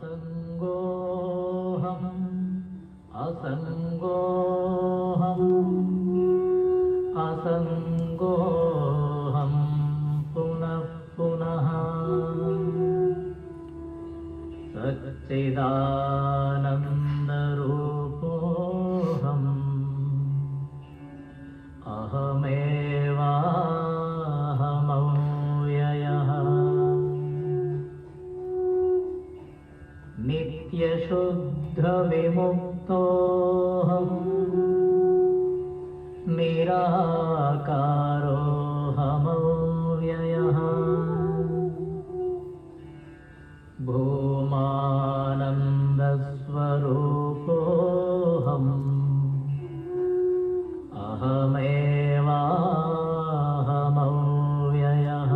असङ्गोऽहम् असङ्गोऽहम् असङ्गोऽहम् पुनः पुनः सच्चिदानन्दरूपोऽहम् अहमेवाहमव्ययः नित्यशुद्धविमुक्तोऽहम् निराकारोऽहमव्ययः भूमानन्दस्वरूपोऽहम् अहमेवाहमव्ययः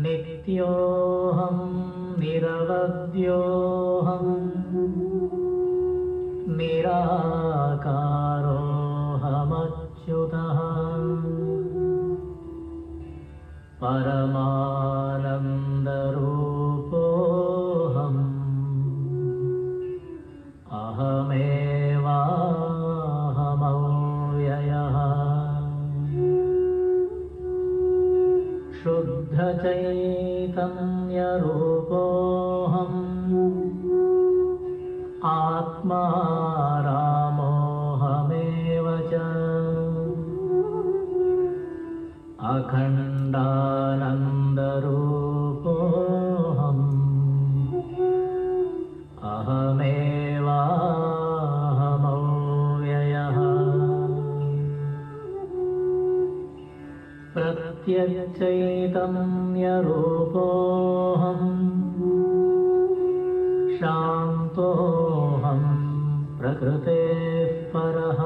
नित्योऽहं निरवद्योऽहम् निराकारोऽहमच्युतः परमानन्दरूपोऽहम् अहमेवाहमव्ययः शुद्धचैतन्यरूपोऽहम् आत्मा रामोऽहमेव च अखण्डानन्दरूपोऽहम् अहमेवाहमव्ययः प्रत्यक्षचैतन्यरूपोऽहम् शान्तोऽहम् प्रकृतेः परः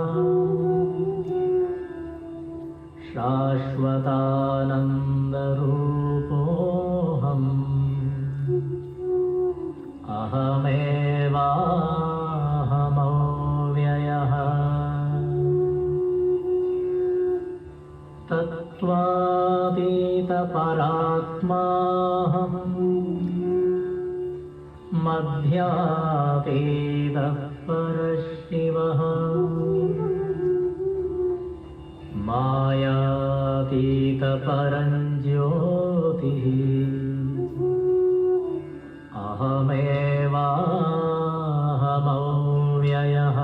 शाश्वतानन्दरूपोऽहम् अहमेवाहमव्ययः तत्त्वातीतपरात्माहम् मध्यातीतः परशिवः मायातीतपरञ्ज्योतिः अहमेवाहमव्ययः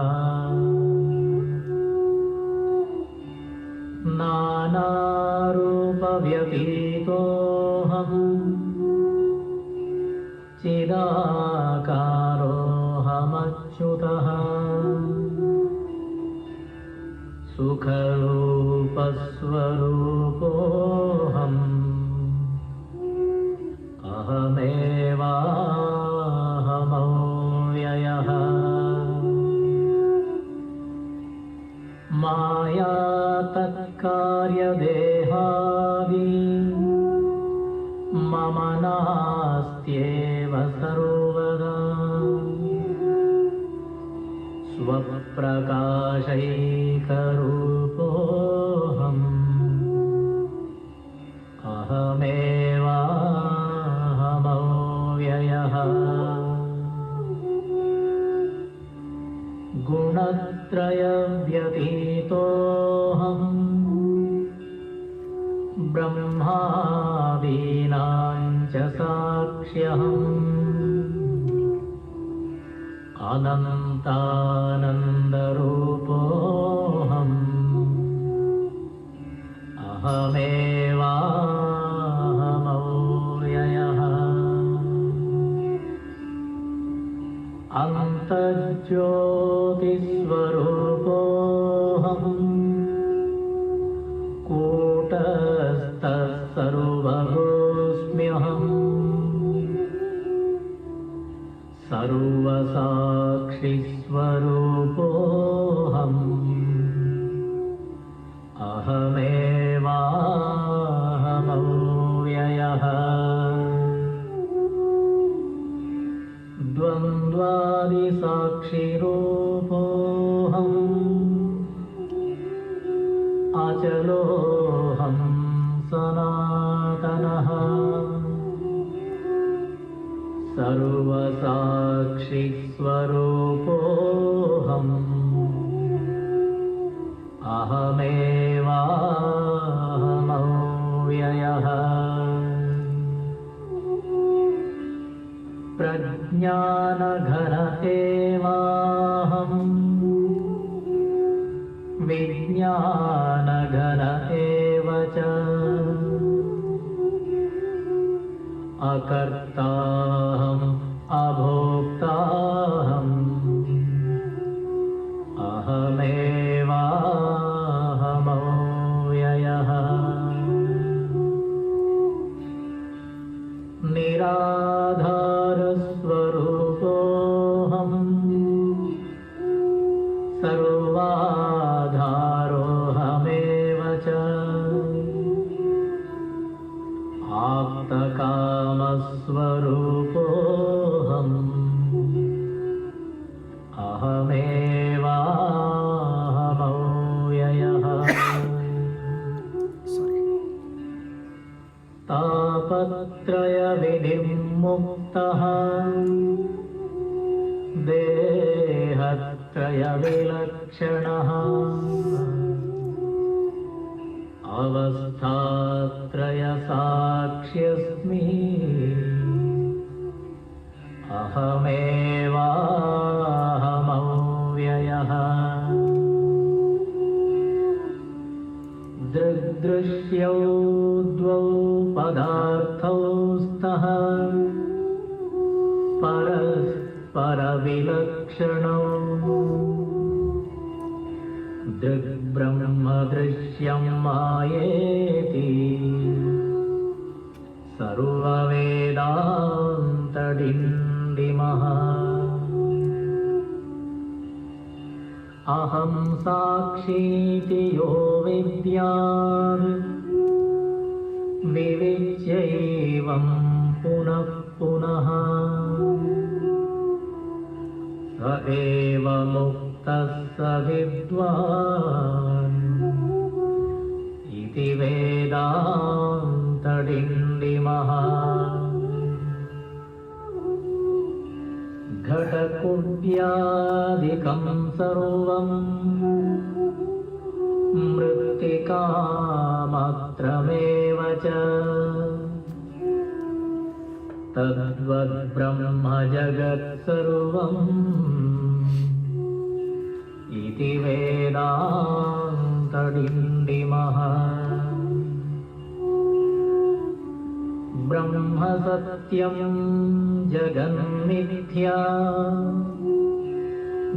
नानारूपव्यतीतोऽहम् चिदाकारोऽहमच्युतः सुखरूपस्वरूपोऽहम् अहमेवाहमव्ययः मायातत्कार्यदेहादि मम नास्त्येव सर्वदा स्वप्रकाशैकरूपोऽहम् अहमेवाहमव्ययः गुणत्रयव्यतीतोऽहम् ब्रह्मादीनां च साक्ष्यहम् अनन्तानन्दरूपोऽहम् अहमेवाहमव्ययः अन्तर्ज्योतिस्वरूपोऽहम् कूटस्थः सर्वभूस्म्यहम् सर्वसाक्षिस्वरूपोऽहम् अहमेवाहमव्ययः द्वन्द्वादिसाक्षिरूपोऽहम् अचलोऽहं सनातनः अहमेवाहमव्ययः प्रज्ञानघन एवाहम् विज्ञानघन एव च अकर्ताहम् अभोक्ताहम् अहमेवाहमव्ययः निराधारस्वरूपोऽहम् सर्वाधारोऽहमेव च आप्तकामस्वरूपोऽहम् अहमेवाहमव्ययः तापत्रयविनिर्मुक्तः देहत्रयविलक्षणः अवस्थात्रयसाक्ष्यस्मि अहमेवाहमव्ययः दृग्दृश्यौ द्वौ पदार्थौ स्तः परस्परविलक्षणौ दृग्ब्रह्मदृश्यं मायेति सर्ववेदान्तडिण्डिमः अहं साक्षीति यो विद्यात् विविच्यैवं पुनः पुनः स एव मुक्तः स विद्वान् इति वेदान्तडिण्डिमः घटकुड्यादिकं सर्वं मृत्तिकामात्रमेव च तद्वद्ब्रह्म जगत्सर्वम् इति वेदान्तडिण्डिमः ब्रह्म सत्यं जगन्मिथ्या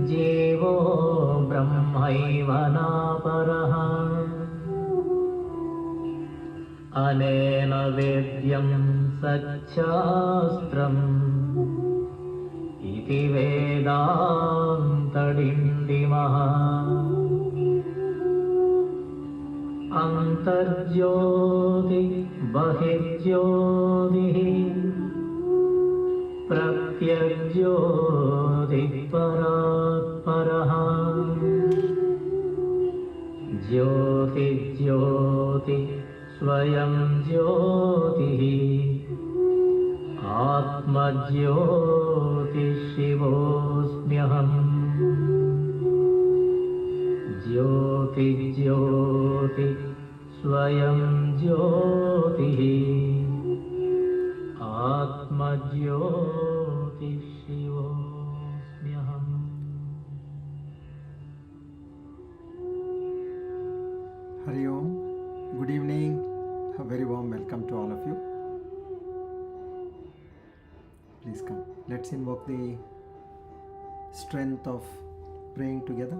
जीवो ब्रह्मैव नापरः अनेन वेद्यं सच्छास्त्रम् इति वेदान्तडिण्डिमः अन्तर्ज्योति बहिर्ज्योतिः प्रत्यग्ज्योतिः परात्परः ज्योतिज्योति स्वयं ज्योतिः आत्मज्योतिशिवोऽस्म्यहम् ज्योतिज्योति स्वयं ज्योतिः आत्मज्योतिशिवोऽस्म्यहम्। Hari Om. Good evening. A very warm welcome to all of you. Please come. Let's invoke the strength of praying together.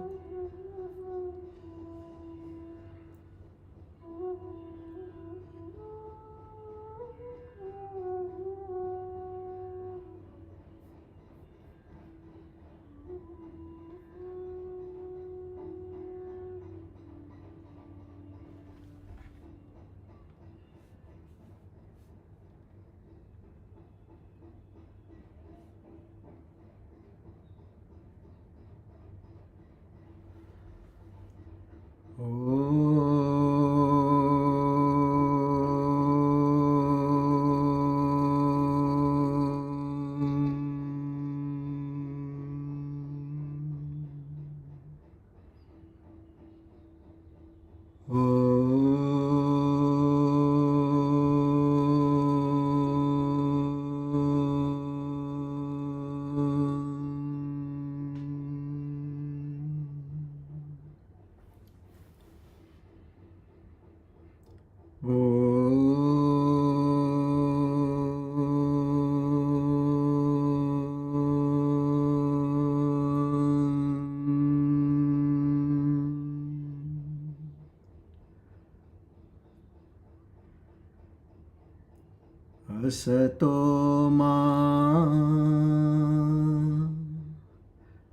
Asato ma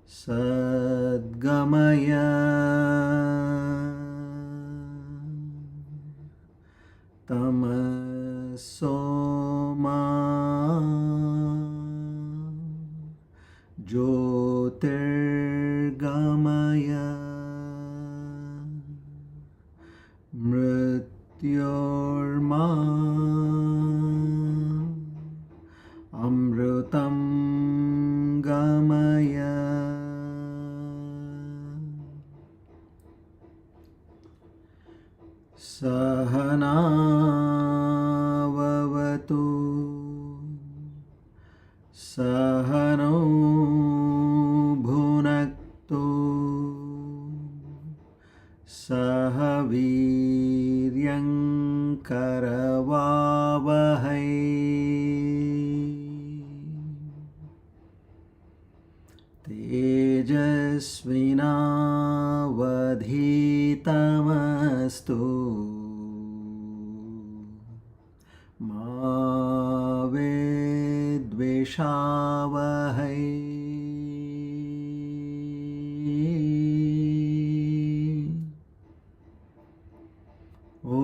sadgamaya tamaso ma jyotirgamaya mrityorma amrutam gamaya. Sahana vavatu sahano bhunaktu sahaviryam karavavahai tejasvinavadhitamastu ma vedveshavahai. Om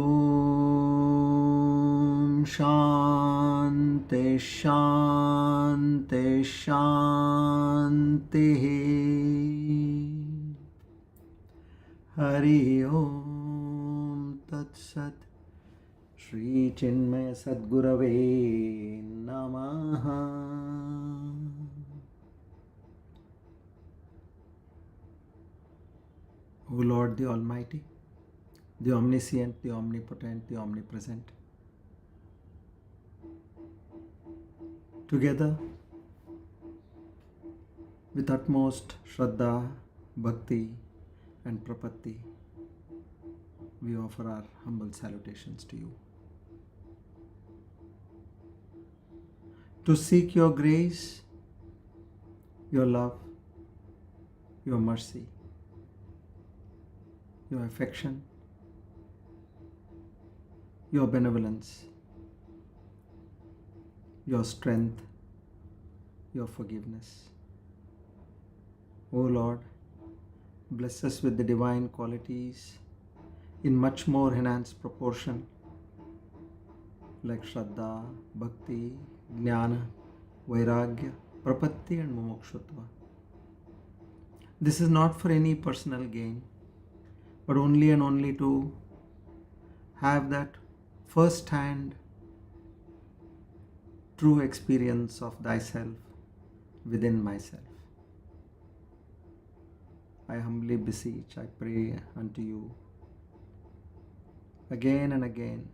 Shanti Shanti Shanti. Hari Om Tat Sat. Shri Chinmaya Sadgurave Namaha. O Lord the Almighty, the Omniscient, the Omnipotent, the Omnipresent, together with utmost Shraddha, Bhakti and Prapatti, we offer our humble salutations to you. To seek your grace, your love, your mercy, your affection, your benevolence, your strength, your forgiveness. O Lord, bless us with the divine qualities in much more enhanced proportion, like Shraddha, Bhakti, Jnana, Vairagya, Prapatti and Mumukshutva. This is not for any personal gain, but only and only to have that first-hand true experience of thyself within myself. I humbly beseech, I pray unto you again and again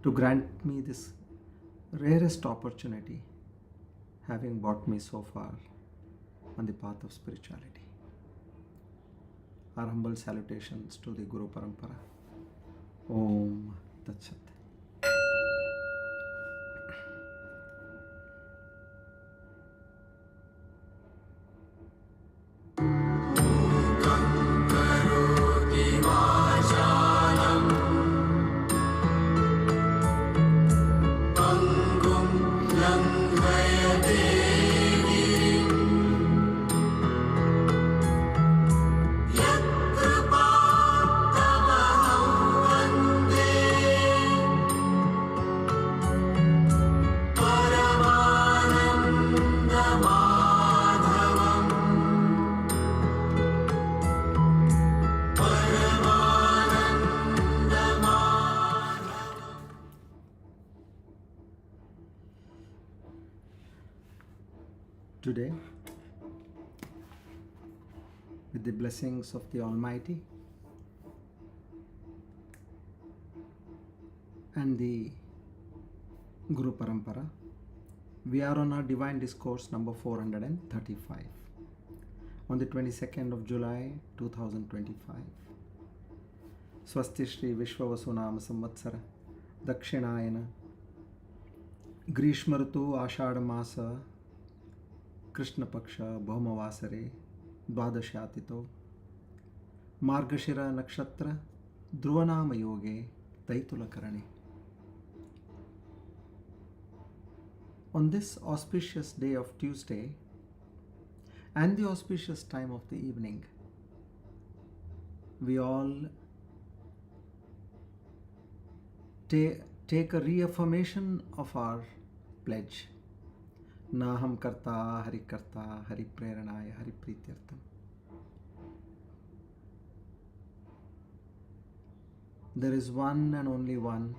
to grant me this rarest opportunity, having brought me so far on the path of spirituality. Our humble salutations to the Guru Parampara. Om Tat Sat. Today, with the blessings of the Almighty and the Guru Parampara. We are on our Divine Discourse number 435 on the 22nd of July 2025. Swasti Shri Vishwavasunama Samvatsara Dakshinayana Grishma Ritu Ashadha Masa Krishna Paksha Bhaumavasare Dvadashyatito Margashira Nakshatra Dhruvanama Yoge Taitulakarani. On this auspicious day of Tuesday and the auspicious time of the evening, we all take a reaffirmation of our pledge. Naham karta hari preranaya hari prityartam. There is one and only one.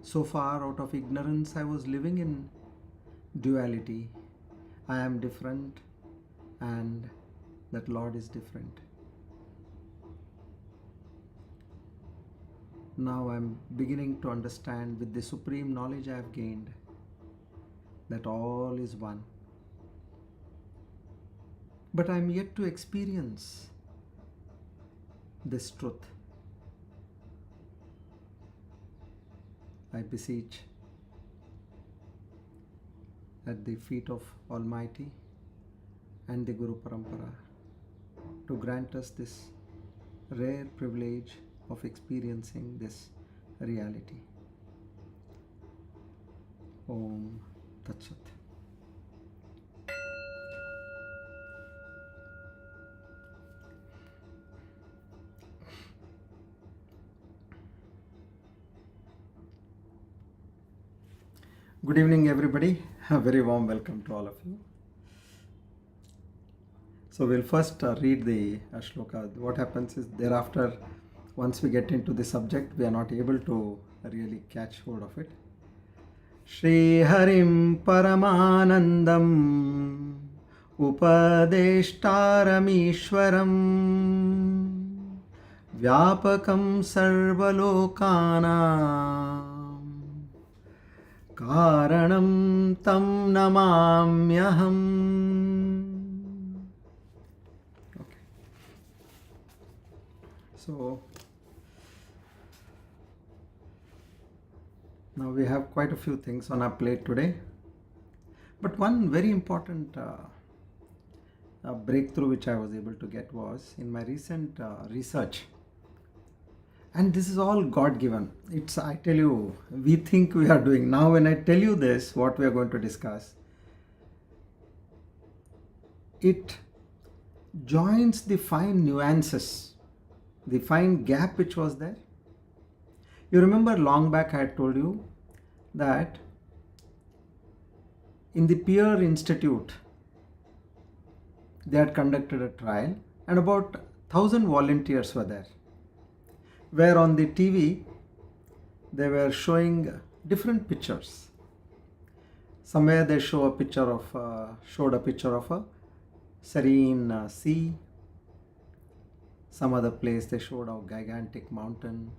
So far out of ignorance I was living in duality. I am different and that Lord is different. Now I am beginning to understand with the supreme knowledge I have gained that all is one. But I am yet to experience this truth. I beseech at the feet of Almighty and the Guru Parampara to grant us this rare privilege of experiencing this reality. Om Tat Sat. Good evening, everybody. A very warm welcome to all of you. So we'll first read the shloka. What happens is thereafter, once we get into the subject, we are not able to really catch hold of it. Shri Harim Paramanandam Upadeshtaramishwaram Vyapakam Sarvalokanam Karanam Tam Namamyaham. Okay. So now we have quite a few things on our plate today. But one very important breakthrough which I was able to get was in my recent research. And this is all God-given. It's, I tell you, we think we are doing. Now when I tell you this, what we are going to discuss, it joins the fine nuances, the fine gap which was there. You remember long back I had told you that in the Peer Institute, they had conducted a trial and about 1,000 volunteers were there. Where on the TV, they were showing different pictures. Somewhere they showed a picture of a serene sea. Some other place they showed a gigantic mountain.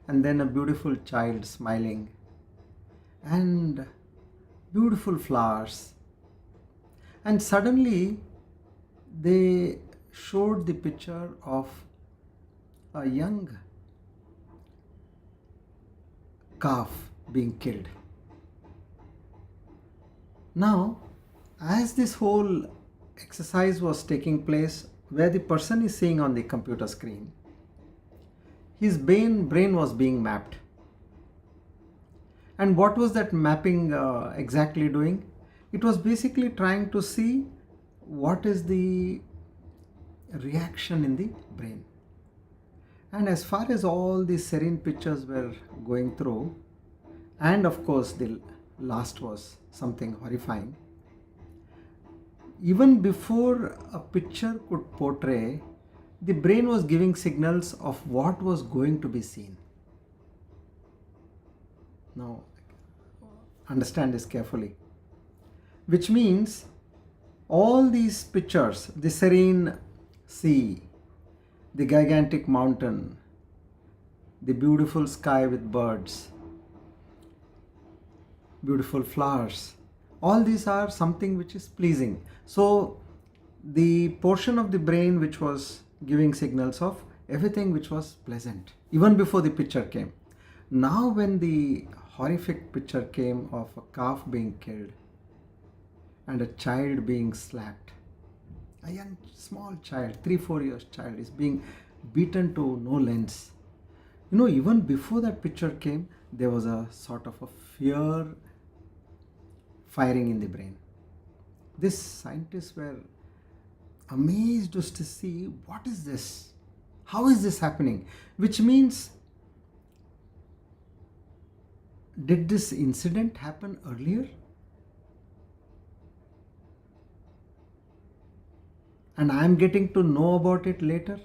And then a beautiful child smiling. And beautiful flowers. And suddenly, they showed the picture of a young calf being killed. Now, as this whole exercise was taking place, where the person is seeing on the computer screen, his brain was being mapped. And what was that mapping exactly doing? It was basically trying to see what is the reaction in the brain. And as far as all these serene pictures were going through, and of course the last was something horrifying, even before a picture could portray, the brain was giving signals of what was going to be seen. Now, understand this carefully. Which means all these pictures, the serene sea, the gigantic mountain, the beautiful sky with birds, beautiful flowers, all these are something which is pleasing. So the portion of the brain which was giving signals of everything which was pleasant, even before the picture came. Now when the horrific picture came of a calf being killed and a child being slapped, a young small child, 3-4 years child, is being beaten to no lengths. Even before that picture came, there was a sort of a fear firing in the brain. These scientists were amazed just to see, what is this? How is this happening? Which means, did this incident happen earlier? And I am getting to know about it later?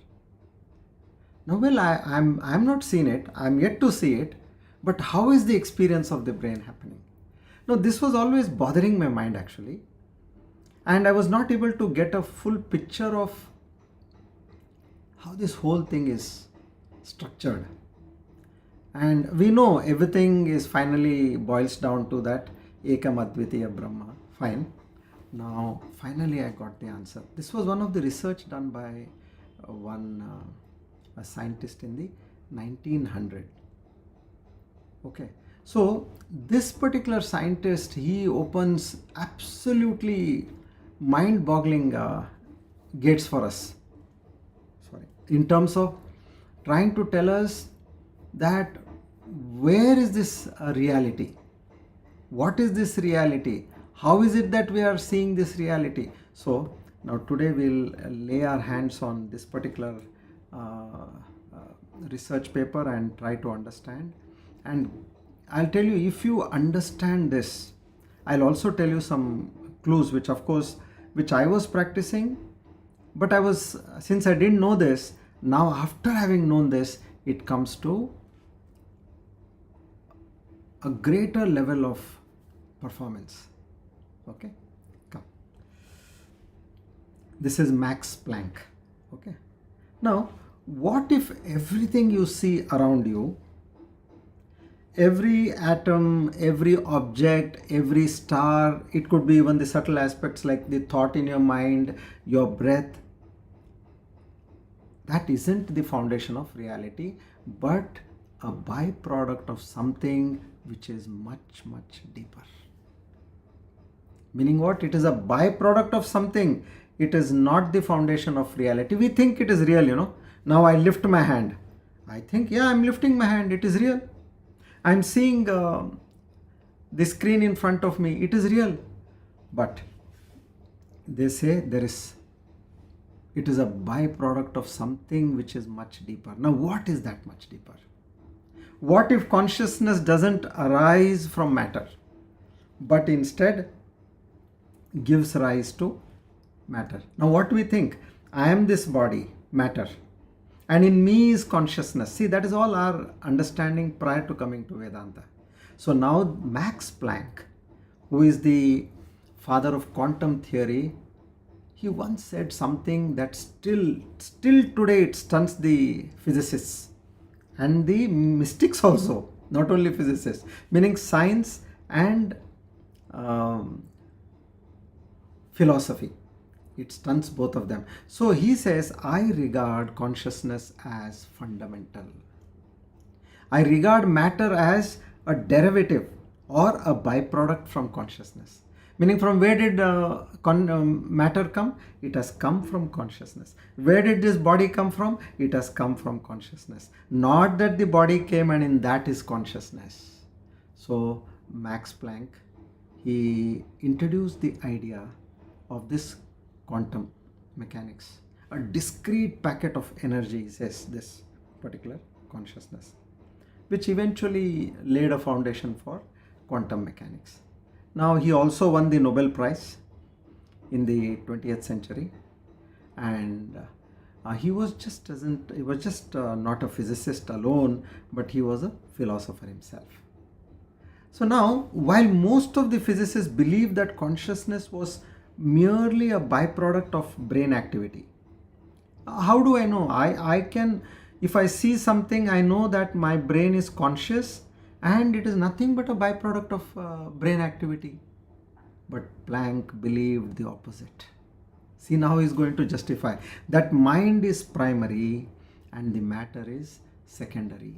Now, well, I'm not seen it. I'm yet to see it. But how is the experience of the brain happening? Now, this was always bothering my mind actually. And I was not able to get a full picture of how this whole thing is structured. And we know everything is finally boils down to that Ekam Advitiya Brahma. Fine. Now, finally I got the answer. This was one of the research done by a scientist in the 1900. Okay. So, this particular scientist, he opens absolutely mind-boggling gates for us. In terms of trying to tell us that where is this reality? What is this reality? How is it that we are seeing this reality? So now today we'll lay our hands on this particular research paper and try to understand. And I'll tell you, if you understand this, I'll also tell you some clues which I was practicing, but since I didn't know this, now after having known this, it comes to a greater level of performance. Okay, come. This is Max Planck. Okay. Now, what if everything you see around you, every atom, every object, every star, it could be even the subtle aspects like the thought in your mind, your breath, that isn't the foundation of reality, but a byproduct of something which is much, much deeper. Meaning what? It is a byproduct of something. It is not the foundation of reality. We think it is real, Now I lift my hand. I think, yeah, I'm lifting my hand. It is real. I'm seeing the screen in front of me. It is real. But they say it is a byproduct of something which is much deeper. Now, what is that much deeper? What if consciousness doesn't arise from matter, but instead gives rise to matter? Now, what we think? I am this body, matter, and in me is consciousness. See, that is all our understanding prior to coming to Vedanta. So now Max Planck, who is the father of quantum theory, he once said something that still today it stuns the physicists and the mystics also, not only physicists, meaning science and philosophy. It stuns both of them. So he says, I regard consciousness as fundamental. I regard matter as a derivative or a byproduct from consciousness. Meaning, from where did matter come? It has come from consciousness. Where did this body come from? It has come from consciousness. Not that the body came and in that is consciousness. So Max Planck, he introduced the idea of this quantum mechanics. A discrete packet of energy is this particular consciousness, which eventually laid a foundation for quantum mechanics. Now, he also won the Nobel Prize in the 20th century, and he was just not a physicist alone, but he was a philosopher himself. So now, while most of the physicists believe that consciousness was merely a byproduct of brain activity. How do I know? I can, if I see something, I know that my brain is conscious and it is nothing but a byproduct of brain activity. But Planck believed the opposite. See, now he is going to justify that mind is primary and the matter is secondary.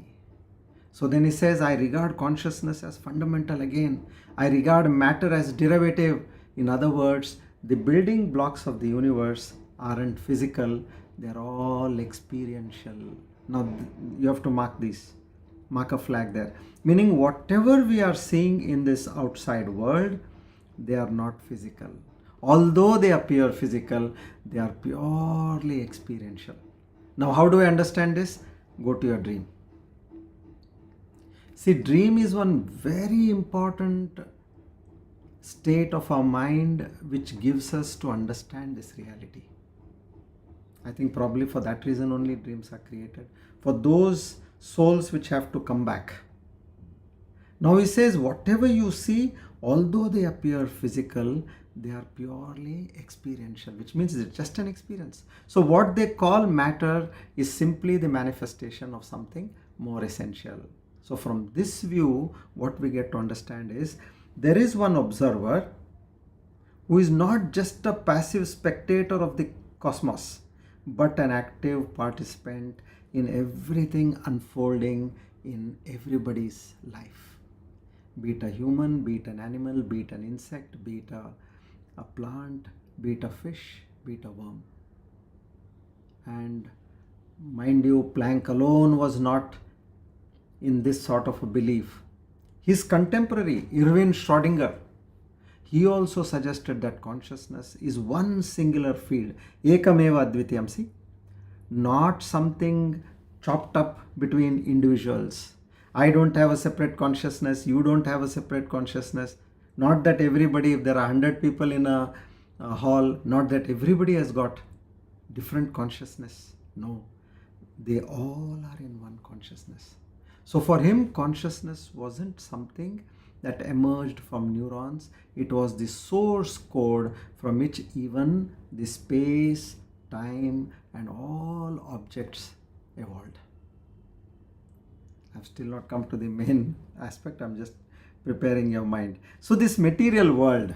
So then he says, I regard consciousness as fundamental again. I regard matter as derivative. In other words, the building blocks of the universe aren't physical, they're all experiential. Now you have to mark this, mark a flag there. Meaning whatever we are seeing in this outside world, they are not physical. Although they appear physical, they are purely experiential. Now how do I understand this? Go to your dream. See, dream is one very important state of our mind which gives us to understand this reality. I think probably for that reason only dreams are created. For those souls which have to come back. Now he says, whatever you see, although they appear physical, they are purely experiential, which means it's just an experience. So what they call matter is simply the manifestation of something more essential. So from this view, what we get to understand is there is one observer who is not just a passive spectator of the cosmos, but an active participant in everything unfolding in everybody's life. Be it a human, be it an animal, be it an insect, be it a plant, be it a fish, be it a worm. And mind you, Planck alone was not in this sort of a belief. His contemporary, Erwin Schrödinger, he also suggested that consciousness is one singular field, ekameva advitiyam, see, not something chopped up between individuals. I don't have a separate consciousness, you don't have a separate consciousness. Not that everybody, if there are 100 people in a hall, not that everybody has got different consciousness. No, they all are in one consciousness. So for him, consciousness wasn't something that emerged from neurons. It was the source code from which even the space, time, and all objects evolved. I've still not come to the main aspect. I'm just preparing your mind. So this material world,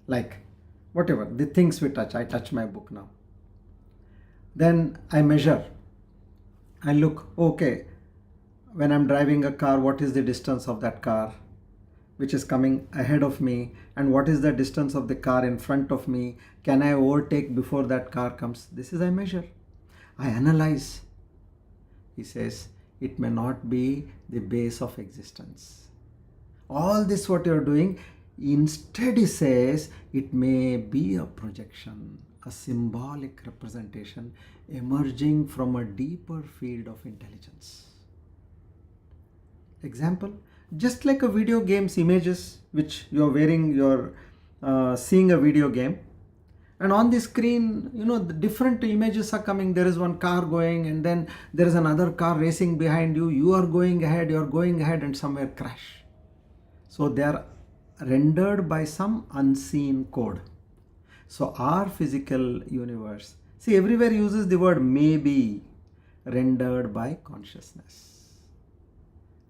like whatever, the things we touch, I touch my book now. Then I measure. I look, okay, when I'm driving a car, what is the distance of that car which is coming ahead of me, and what is the distance of the car in front of me? Can I overtake before that car comes? This is I measure. I analyze. He says, it may not be the base of existence. All this what you're doing, instead he says, it may be a projection, a symbolic representation emerging from a deeper field of intelligence. Example, just like a video game's images which you're wearing, you're seeing a video game, and on the screen, the different images are coming. There is one car going, and then there is another car racing behind you. You are going ahead, and somewhere crash. So they are rendered by some unseen code. So our physical universe, see, everywhere uses the word maybe, rendered by consciousness.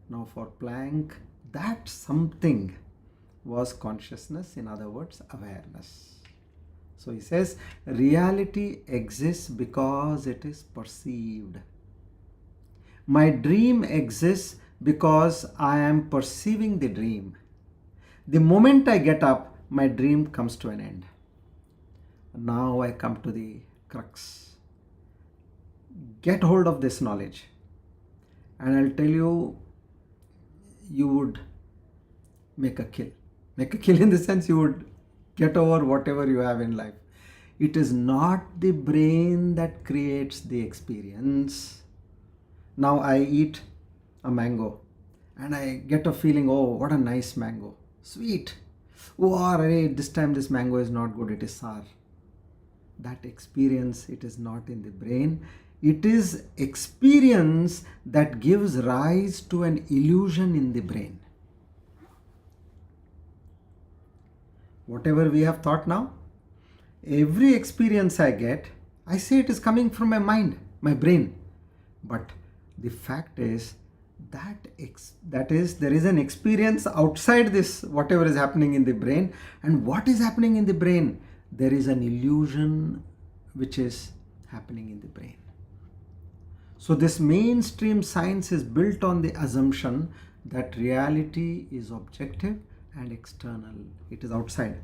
Now for Planck, that something was consciousness, in other words, awareness. So he says, reality exists because it is perceived. My dream exists because I am perceiving the dream. The moment I get up, my dream comes to an end. Now I come to the crux. Get hold of this knowledge, and I'll tell you, you would make a kill. Make a kill in the sense you would get over whatever you have in life. It is not the brain that creates the experience. Now I eat a mango and I get a feeling, oh, what a nice mango. Sweet. Oh, this time this mango is not good, it is sour. That experience, it is not in the brain. It is experience that gives rise to an illusion in the brain. whatever we have thought now, every experience I get, I say it is coming from my mind, my brain. But the fact is that there is an experience outside this, whatever is happening in the brain. And what is happening in the brain? There is an illusion which is happening in the brain. So this mainstream science is built on the assumption that reality is objective and external. It is outside.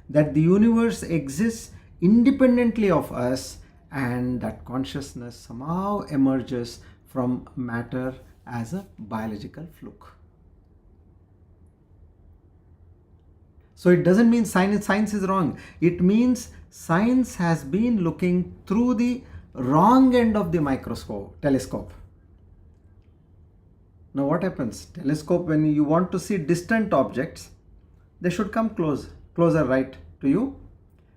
That the universe exists independently of us, and that consciousness somehow emerges from matter as a biological fluke. So it doesn't mean science is wrong. It means science has been looking through the wrong end of the telescope. Now what happens? Telescope, when you want to see distant objects, they should come closer, right, to you.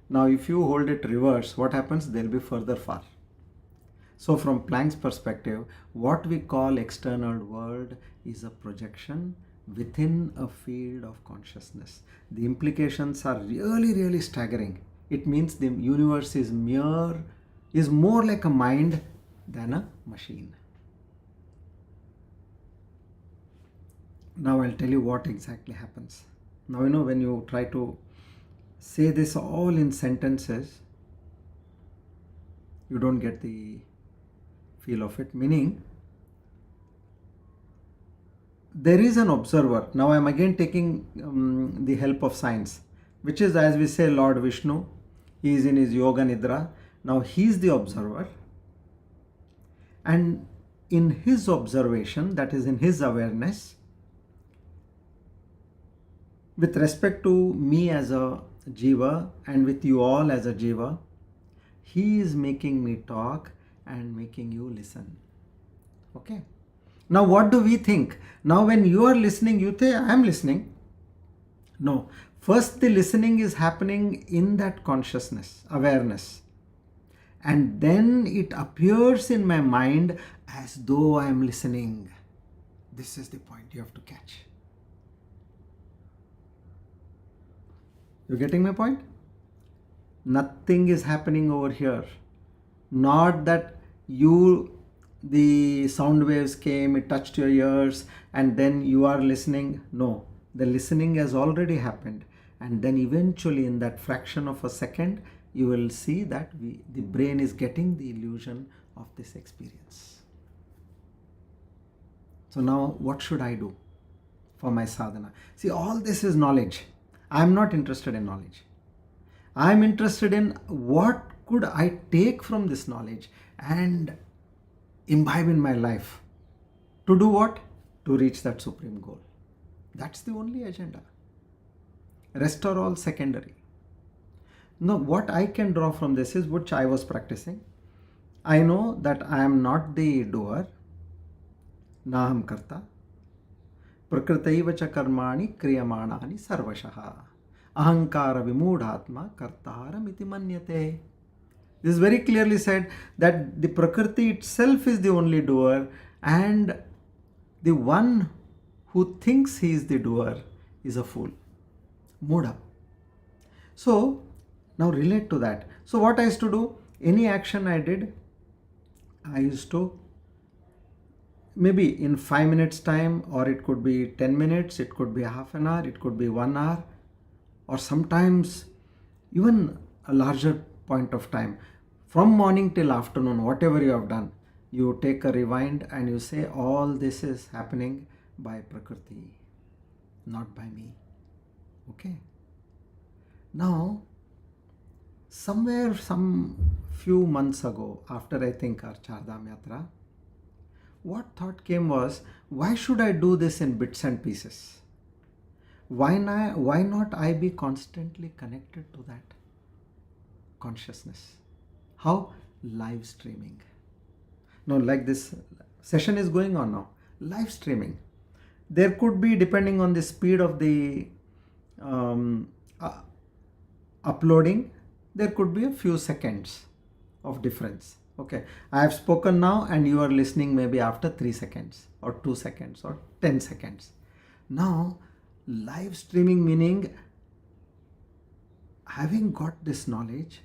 Now if you hold it reverse, what happens? They'll be further far. So from Planck's perspective, what we call external world is a projection within a field of consciousness. The implications are really, really staggering. It means the universe is more like a mind than a machine. Now I'll tell you what exactly happens. Now, when you try to say this all in sentences, you don't get the feel of it. Meaning, there is an observer. Now I am again taking the help of science, which is, as we say, Lord Vishnu. He is in his yoga nidra. Now he is the observer. And in his observation, that is in his awareness, with respect to me as a jiva and with you all as a jiva, he is making me talk and making you listen. Okay. Now what do we think? Now when you are listening, you say, I am listening. No. First the listening is happening in that consciousness, awareness. And then it appears in my mind as though I am listening. This is the point you have to catch. You getting my point? Nothing is happening over here. Not that the sound waves came, it touched your ears, and then you are listening. No, the listening has already happened. And then eventually in that fraction of a second, you will see that the brain is getting the illusion of this experience. So now what should I do for my sadhana? See, all this is knowledge. I am not interested in knowledge. I am interested in what could I take from this knowledge and imbibe in my life. To do what? To reach that supreme goal. That's the only agenda. Rest are all secondary. Now, what I can draw from this is which I was practicing. I know that I am not the doer. Naham karta. Prakritaiva cha karmani kriyamanani sarvashaha. Ahankara vimudhatma kartaram iti manyate. This is very clearly said that the Prakriti itself is the only doer, and the one who thinks he is the doer is a fool. Mudha. So, now relate to that. So what I used to do, any action I did, I used to maybe in 5 minutes time, or it could be 10 minutes, it could be half an hour, it could be 1 hour, or sometimes even a larger point of time. From morning till afternoon, whatever you have done, you take a rewind and you say, all this is happening by Prakriti, not by me. Okay. Now, somewhere some few months ago, after I think our Chardham Yatra, what thought came was, why should I do this in bits and pieces? Why not I be constantly connected to that consciousness? How? Live streaming. Now, like this session is going on now, live streaming. There could be, depending on the speed of the uploading, there could be a few seconds of difference. Okay, I have spoken now and you are listening maybe after 3 seconds or 2 seconds or 10 seconds. Now, live streaming meaning having got this knowledge,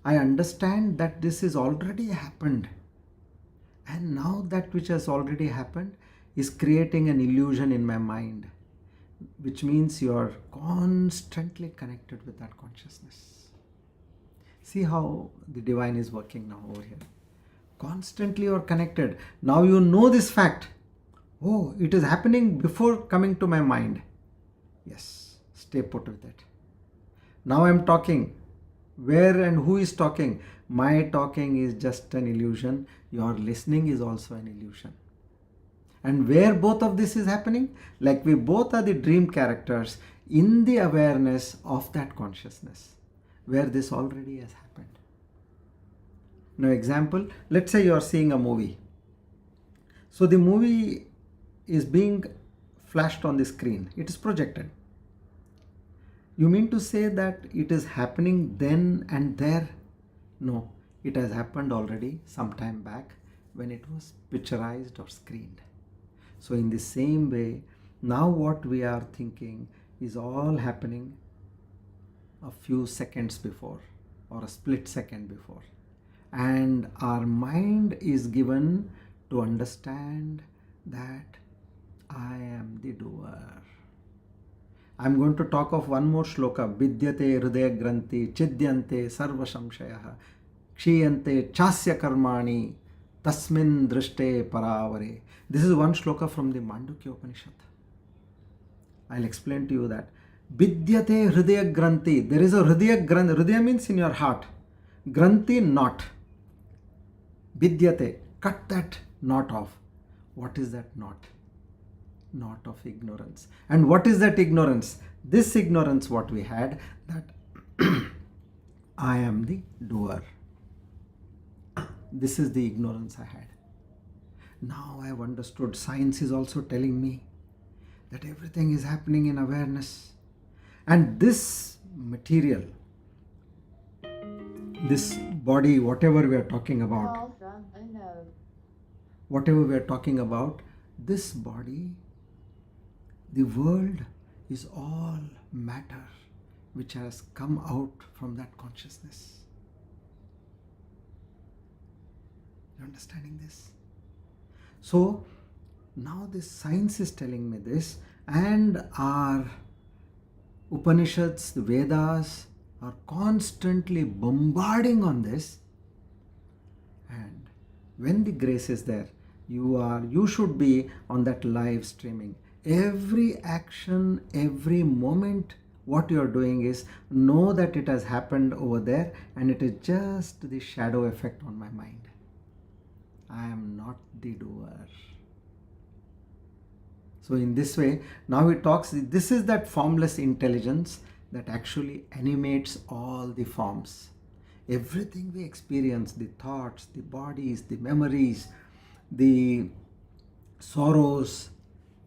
I understand that this is already happened. And now that which has already happened is creating an illusion in my mind, which means you are constantly connected with that consciousness. See how the divine is working now over here. Constantly you are connected. Now you know this fact. Oh, it is happening before coming to my mind. Yes, stay put with it. Now I am talking. Where and who is talking? My talking is just an illusion. Your listening is also an illusion. And where both of this is happening? Like we both are the dream characters in the awareness of that consciousness, where this already has happened. Now example, let's say you are seeing a movie. So the movie is being flashed on the screen. It is projected. You mean to say that it is happening then and there? No, it has happened already some time back when it was picturized or screened. So in the same way, now what we are thinking is all happening a few seconds before or a split second before. And our mind is given to understand that I am the doer. I'm going to talk of one more shloka. Vidyate hridaya granthi chidyante sarva samshayaha kshiyante chasya karmani tasmin drishte paravare. This is one shloka from the Mandukya Upanishad. I'll explain to you that. Vidyate hridaya granthi. There is a hridaya granthi. Hridaya means in your heart. Granthi, knot. Vidyate. Cut that knot off. What is that knot? Knot of ignorance. And what is that ignorance? This ignorance what we had, that I am the doer. This is the ignorance I had. Now I have understood. Science is also telling me that everything is happening in awareness. And this material, this body, whatever we are talking about, this body, the world is all matter which has come out from that consciousness. You understanding this? So now this science is telling me this, and our Upanishads, the Vedas are constantly bombarding on this. And when the grace is there, you should be on that live streaming. Every action, every moment, what you are doing is know that it has happened over there, and it is just the shadow effect on my mind. I am not the doer. So in this way, now it talks, this is that formless intelligence that actually animates all the forms. Everything we experience, the thoughts, the bodies, the memories, the sorrows,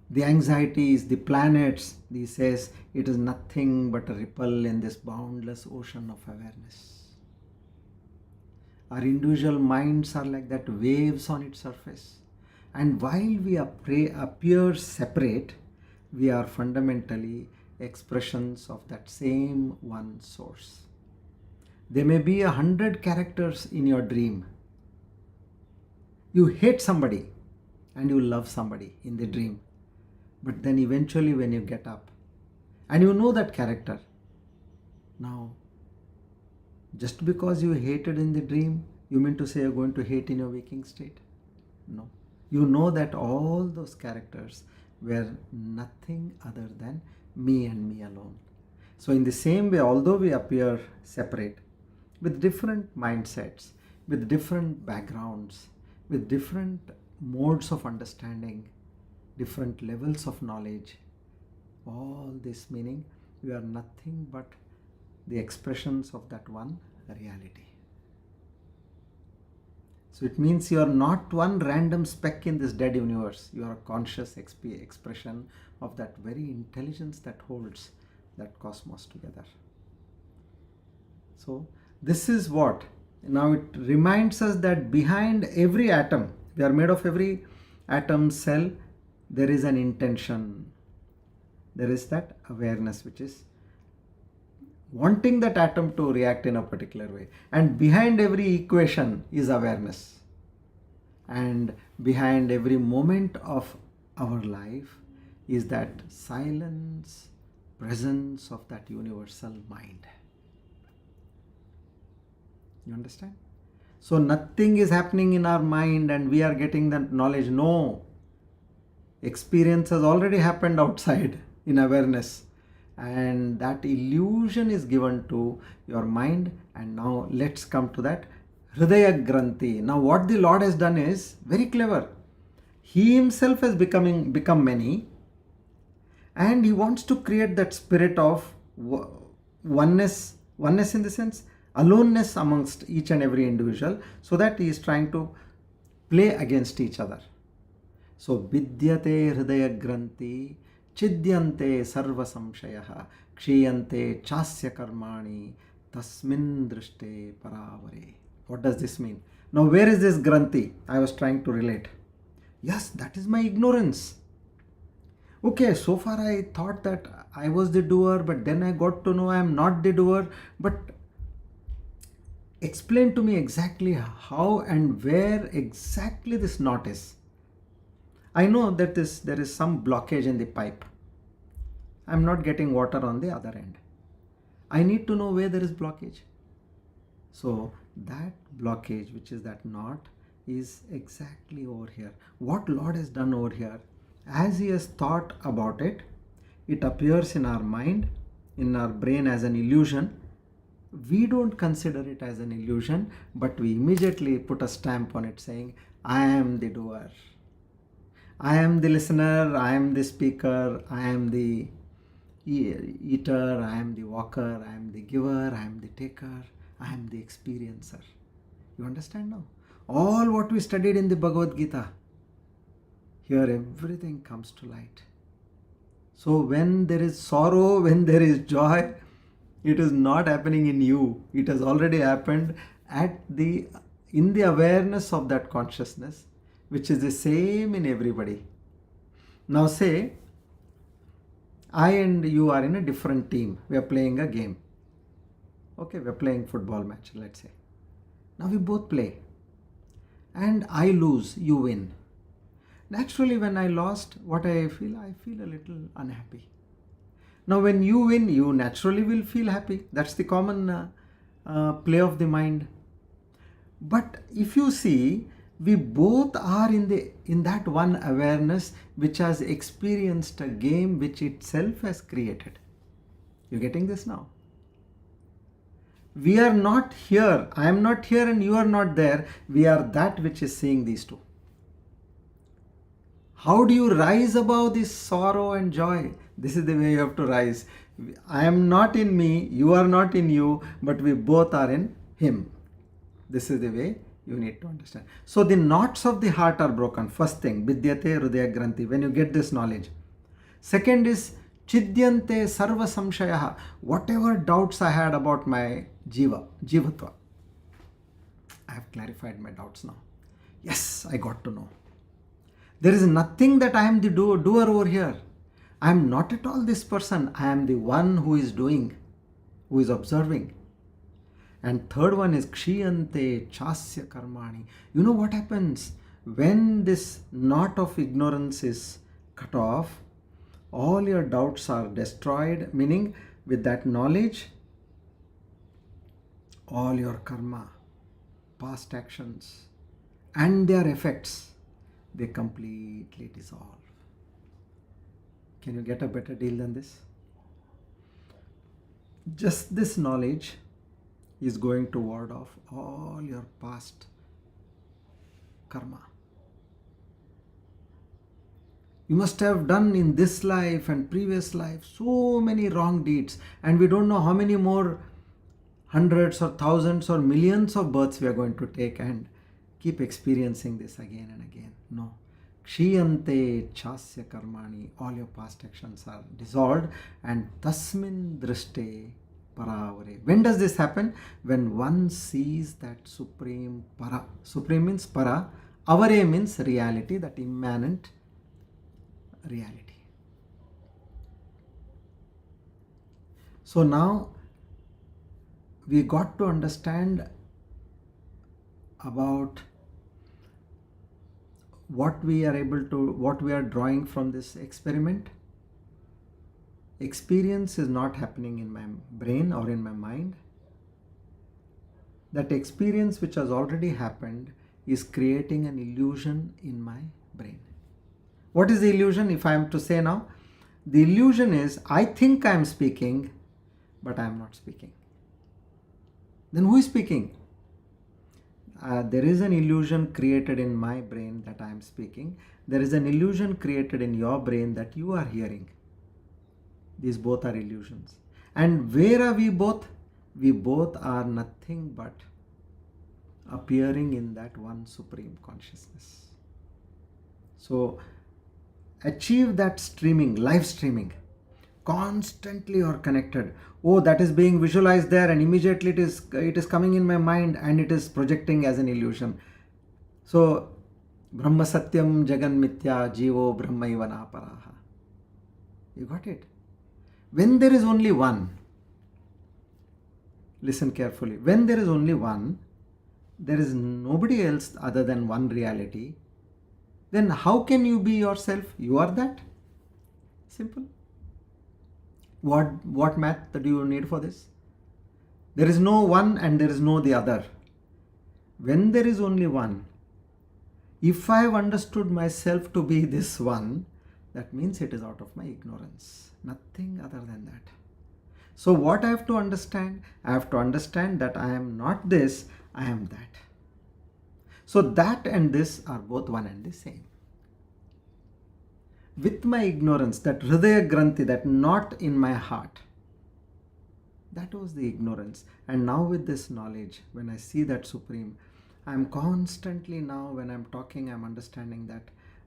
the anxieties, the planets, he says, it is nothing but a ripple in this boundless ocean of awareness. Our individual minds are like that waves on its surface. And while we appear separate, we are fundamentally expressions of that same one source. There may be 100 characters in your dream. You hate somebody and you love somebody in the dream. But then eventually when you get up and you know that character, now just because you hated in the dream, you mean to say you're going to hate in your waking state? No. You know that all those characters were nothing other than me and me alone. So in the same way, although we appear separate, with different mindsets, with different backgrounds, with different modes of understanding, different levels of knowledge, all this meaning we are nothing but the expressions of that one reality. So it means you are not one random speck in this dead universe. You are a conscious expression of that very intelligence that holds that cosmos together. So this is what, now it reminds us that behind every atom, we are made of every atom, cell, there is an intention. There is that awareness which is wanting that atom to react in a particular way. And behind every equation is awareness. And behind every moment of our life is that silence, presence of that universal mind. You understand? So nothing is happening in our mind and we are getting that knowledge. No. Experience has already happened outside in awareness. And that illusion is given to your mind. And now let's come to that Hridaya Granthi. Now what the Lord has done is very clever. He himself has become many. And he wants to create that spirit of oneness in the sense aloneness amongst each and every individual, so that he is trying to play against each other. So vidyate hridaya granthi chidyante sarva samshayaha kshiyante chasya karmani tasmin drishte paravare. What does this mean? Now where is this granthi? I was trying to relate. Yes, that is my ignorance. Okay, so far I thought that I was the doer, but then I got to know I am not the doer. But explain to me exactly how and where exactly this knot is. I know that there is some blockage in the pipe. I am not getting water on the other end. I need to know where there is blockage. So that blockage, which is that knot, is exactly over here. What Lord has done over here, as he has thought about it, it appears in our mind, in our brain as an illusion. We don't consider it as an illusion, but we immediately put a stamp on it saying, I am the doer. I am the listener, I am the speaker, I am the eater, I am the walker, I am the giver, I am the taker, I am the experiencer. You understand now? All what we studied in the Bhagavad Gita, here everything comes to light. So when there is sorrow, when there is joy, it is not happening in you. It has already happened in the awareness of that consciousness, which is the same in everybody. Now say, I and you are in a different team. We are playing a game. Okay, we are playing football match, let's say. Now we both play. And I lose, you win. Naturally, when I lost, what I feel a little unhappy. Now when you win, you naturally will feel happy. That's the common play of the mind. But if you see, we both are in that one awareness which has experienced a game which itself has created. You getting this now? We are not here. I am not here and you are not there. We are that which is seeing these two. How do you rise above this sorrow and joy? This is the way you have to rise. I am not in me, you are not in you, but we both are in him. This is the way you need to understand. So the knots of the heart are broken. First thing, vidyate hridaya granthi, when you get this knowledge. Second is chidyante sarva samshayaha. Whatever doubts I had about my jivatva, I have clarified my doubts now. Yes, I got to know. There is nothing that I am the doer over here. I am not at all this person. I am the one who is doing, who is observing. And third one is kshiyante chasya karmani. You know what happens? When this knot of ignorance is cut off, all your doubts are destroyed, meaning with that knowledge, all your karma, past actions and their effects, they completely dissolve. Can you get a better deal than this? Just this knowledge is going to ward off all your past karma. You must have done in this life and previous life so many wrong deeds, and we don't know how many more hundreds or thousands or millions of births we are going to take and keep experiencing this again and again. No. Kshiyante chasya karmani. All your past actions are dissolved, and tasmin drishte paravare. When does this happen? When one sees that supreme para. Supreme means para. Avare means reality, that immanent reality. So now we got to understand about what we are drawing from this experiment. Experience is not happening in my brain or in my mind. That experience which has already happened is creating an illusion in my brain. What is the illusion? If I am to say now, the illusion is I think I am speaking, but I am not speaking. Then who is speaking? There is an illusion created in my brain that I am speaking. There is an illusion created in your brain that you are hearing. These both are illusions. And where are we both? We both are nothing but appearing in that one supreme consciousness. So achieve that streaming, live streaming. Constantly you are connected. Oh, that is being visualized there, and immediately it is coming in my mind and it is projecting as an illusion. So Brahma Satyam Jagan Mithya Jivo Brahma Ivana Paraha. You got it? When there is only one, listen carefully. When there is only one, there is nobody else other than one reality. Then how can you be yourself? You are that. Simple. What math do you need for this? There is no one and there is no the other. When there is only one, if I have understood myself to be this one, that means it is out of my ignorance. Nothing other than that. So what I have to understand? I have to understand that I am not this, I am that. So that and this are both one and the same. With my ignorance, that hridaya granthi, that knot in my heart, that was the ignorance. And now with this knowledge, when I see that Supreme, I am constantly now, when I am talking, I am understanding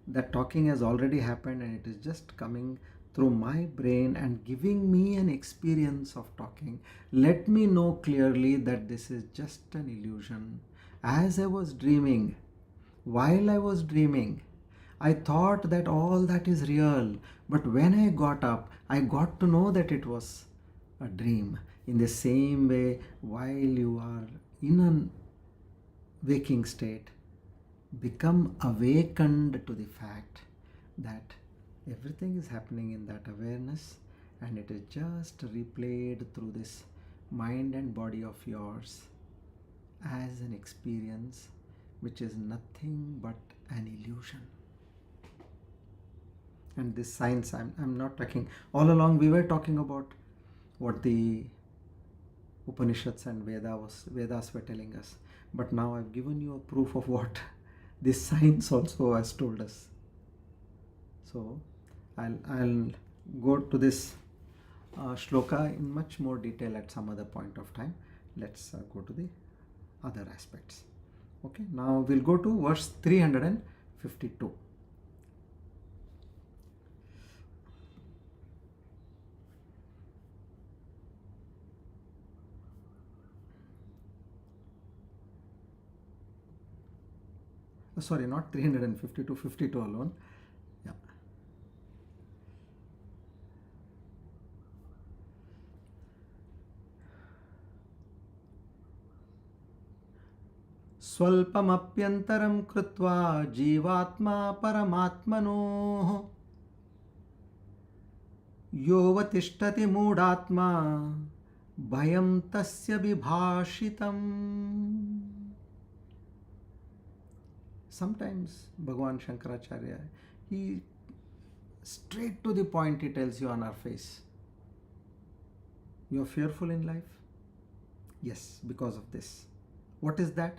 that talking has already happened and it is just coming through my brain and giving me an experience of talking. Let me know clearly that this is just an illusion. As I was dreaming, while I was dreaming, I thought that all that is real, but when I got up, I got to know that it was a dream. In the same way, while you are in a waking state, become awakened to the fact that everything is happening in that awareness and it is just replayed through this mind and body of yours as an experience which is nothing but an illusion. And this science, I'm not talking, all along we were talking about what the Upanishads and Vedas were telling us. But now I've given you a proof of what this science also has told us. So I'll go to this shloka in much more detail at some other point of time. Let's go to the other aspects. Okay, now we'll go to verse 352. Sorry, not 352, 52 alone. Yeah. Swalpamapyantaram krutva jivatma paramatmanoh yovatishtati moodatma bhayam tasya vibhashitam. Sometimes Bhagavan Shankaracharya, he straight to the point, he tells you on our face, you are fearful in life? Yes, because of this. What is that?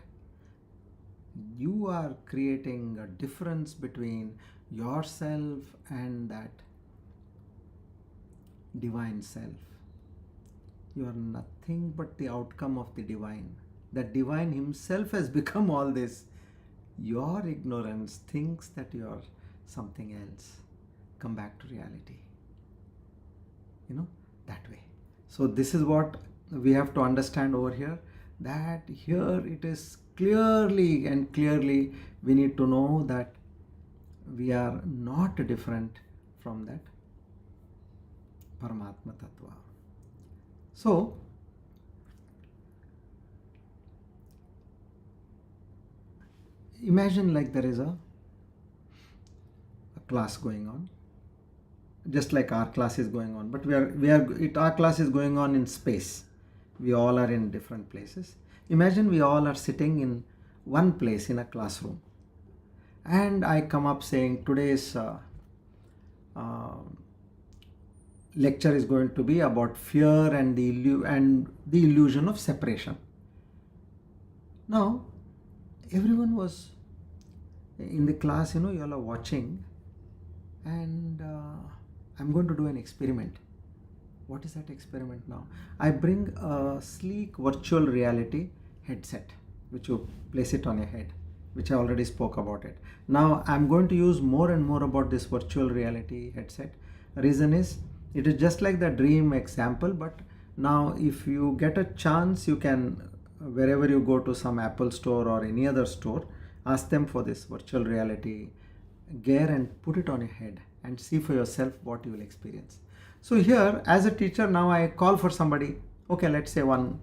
You are creating a difference between yourself and that divine self. You are nothing but the outcome of the divine. That divine himself has become all this. Your ignorance thinks that you are something else. Come back to reality. That way. So this is what we have to understand over here. That here it is clearly we need to know that we are not different from that Paramatma Tattva. So imagine like there is a class going on, just like our class is going on, but our class is going on in space. We all are in different places. Imagine we all are sitting in one place in a classroom, and I come up saying today's lecture is going to be about fear and the illusion of separation. Now, everyone was in the class, you all are watching, and I'm going to do an experiment. What is that experiment now? I bring a sleek virtual reality headset, which you place it on your head, which I already spoke about it. Now I'm going to use more and more about this virtual reality headset. Reason is, it is just like the dream example, but now if you get a chance, you can, wherever you go to some Apple store or any other store, ask them for this virtual reality gear and put it on your head and see for yourself what you will experience. So here, as a teacher, now I call for somebody. Okay, let's say one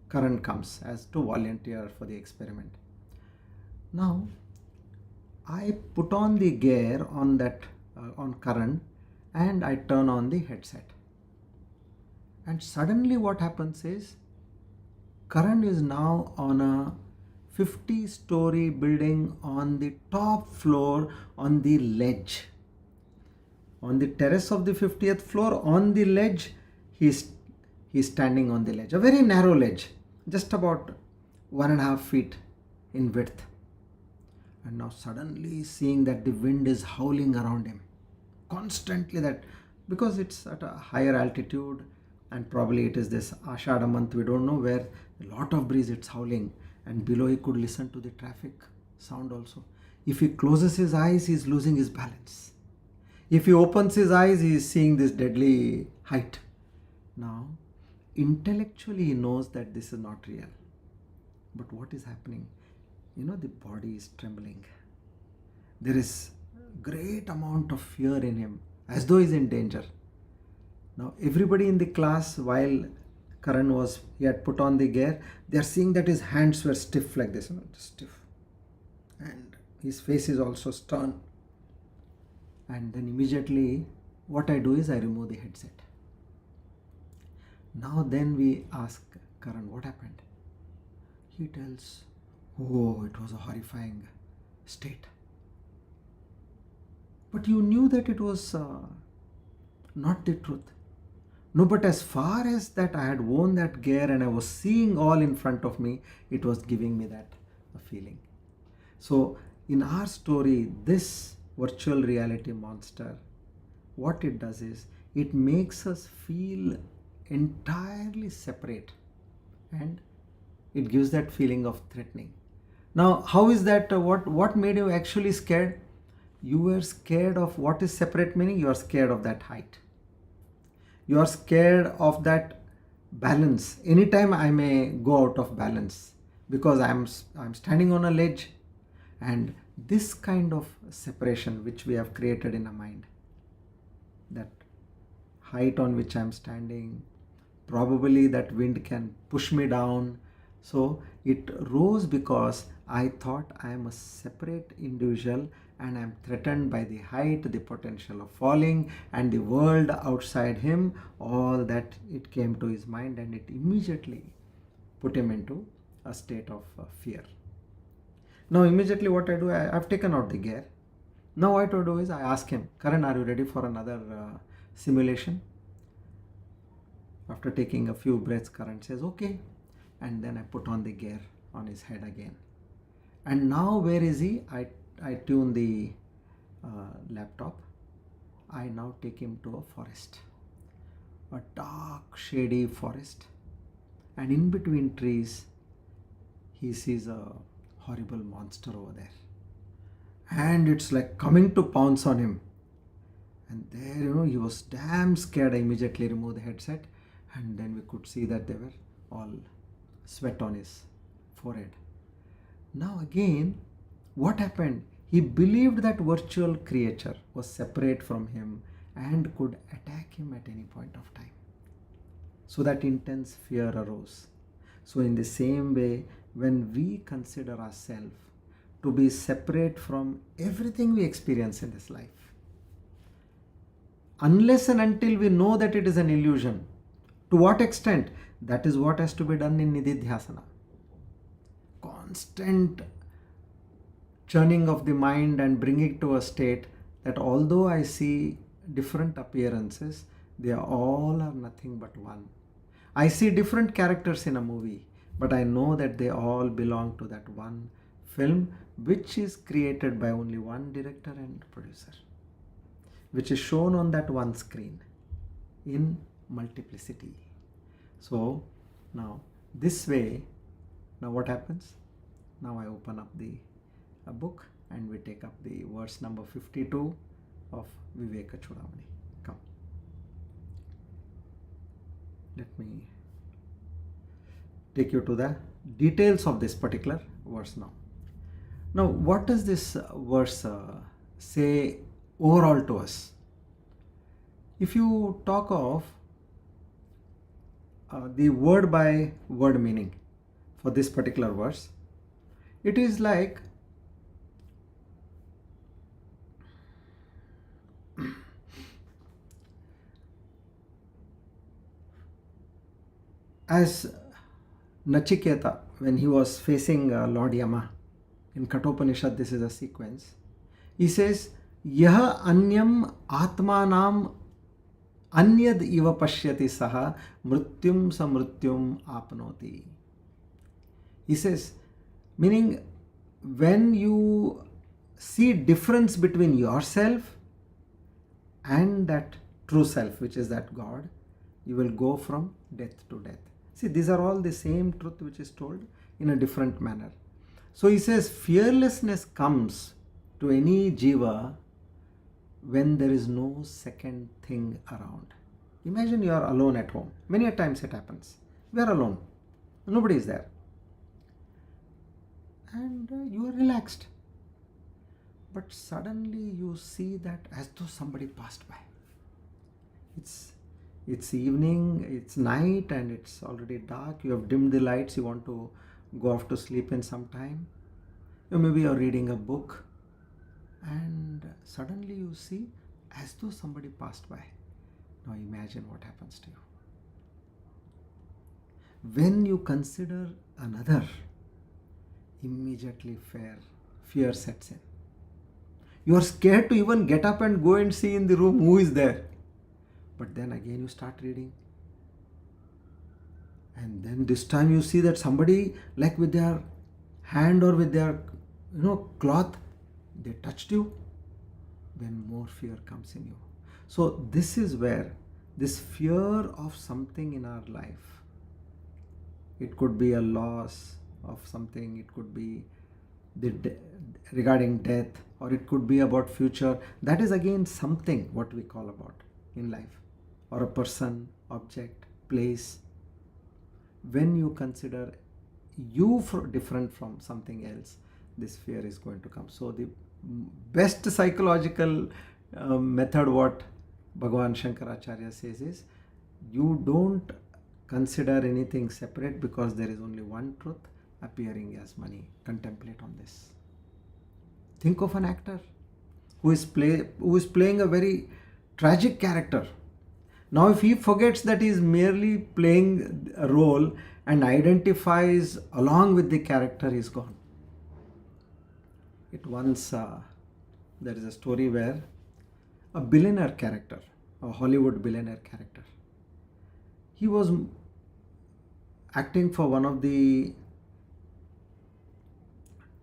Karan comes as to volunteer for the experiment. Now I put on the gear on that on Karan, and I turn on the headset, and suddenly what happens is, Karan is now on a 50-story building on the top floor, on the ledge, on the terrace of the 50th floor, on the ledge. He's standing on the ledge, a very narrow ledge, just about 1.5 feet in width. And now suddenly seeing that the wind is howling around him constantly, that because it's at a higher altitude, and probably it is this Ashada month, we don't know, where a lot of breeze, it's howling, and below he could listen to the traffic sound also. If he closes his eyes, he is losing his balance. If he opens his eyes, he is seeing this deadly height. Now, intellectually he knows that this is not real. But what is happening? The body is trembling. There is great amount of fear in him, as though he's in danger. Now, everybody in the class, while Karan he had put on the gear, they are seeing that his hands were stiff like this, just stiff. And his face is also stern. And then immediately what I do is I remove the headset. Now then we ask Karan, what happened? He tells, oh, it was a horrifying state. But you knew that it was not the truth. No, but as far as that I had worn that gear and I was seeing all in front of me, it was giving me that feeling. So in our story, this virtual reality monster, what it does is, it makes us feel entirely separate, and it gives that feeling of threatening. Now, how is that? What made you actually scared? You were scared of what is separate, meaning you are scared of that height. You are scared of that balance. Anytime I may go out of balance because I'm standing on a ledge, and this kind of separation which we have created in our mind, that height on which I'm standing, probably that wind can push me down. So it rose because I thought I am a separate individual and I am threatened by the height, the potential of falling, and the world outside him. All that, it came to his mind, and it immediately put him into a state of fear. Now immediately what I do, I've taken out the gear. Now what I do is I ask him, Karan, are you ready for another simulation? After taking a few breaths, Karan says, okay. And then I put on the gear on his head again. And now where is he? I tune the laptop. I now take him to a forest, a dark, shady forest. And in between trees, he sees a horrible monster over there. And it's like coming to pounce on him. And there, he was damn scared. I immediately removed the headset, and then we could see that they were all sweat on his forehead. Now again, what happened? He believed that virtual creature was separate from him and could attack him at any point of time. So that intense fear arose. So in the same way, when we consider ourselves to be separate from everything we experience in this life. Unless and until we know that it is an illusion. To what extent? That is what has to be done in nididhyasana. Constant churning of the mind and bringing it to a state that although I see different appearances, they all are nothing but one. I see different characters in a movie, but I know that they all belong to that one film, which is created by only one director and producer, which is shown on that one screen in multiplicity. So now this way, now what happens? Now I open up the book and we take up the verse number 52 of Viveka Chudamani. Come. Let me take you to the details of this particular verse now. Now, what does this verse say overall to us? If you talk of the word by word meaning for this particular verse, it is like as Nachiketa, when he was facing Lord Yama, in Kathopanishad, this is a sequence. He says, Yaha anyam atmanam anyad iva pashyati saha mrityum samrityum apnoti. He says, meaning when you see difference between yourself and that true self, which is that God, you will go from death to death. See, these are all the same truth which is told in a different manner. So he says, fearlessness comes to any jiva when there is no second thing around. Imagine you are alone at home. Many a times it happens. We are alone. Nobody is there. And you are relaxed. But suddenly you see that as though somebody passed by. It's evening, it's night, and it's already dark. You have dimmed the lights. You want to go off to sleep in some time. Maybe you're reading a book, and suddenly you see as though somebody passed by. Now imagine what happens to you. When you consider another, immediately fear sets in. You are scared to even get up and go and see in the room who is there. But then again you start reading. And then this time you see that somebody, like with their hand or with their cloth, they touched you. Then more fear comes in you. So this is where this fear of something in our life, it could be a loss of something, it could be regarding death, or it could be about future. That is again something what we call about in life, or a person, object, place. When you consider you different from something else, this fear is going to come. So the best psychological method what Bhagavan Shankaracharya says is, you don't consider anything separate because there is only one truth appearing as many. Contemplate on this. Think of an actor who is playing a very tragic character. Now if he forgets that he is merely playing a role and identifies along with the character, he is gone. There is a story where a billionaire character, a Hollywood billionaire character, he was acting for one of the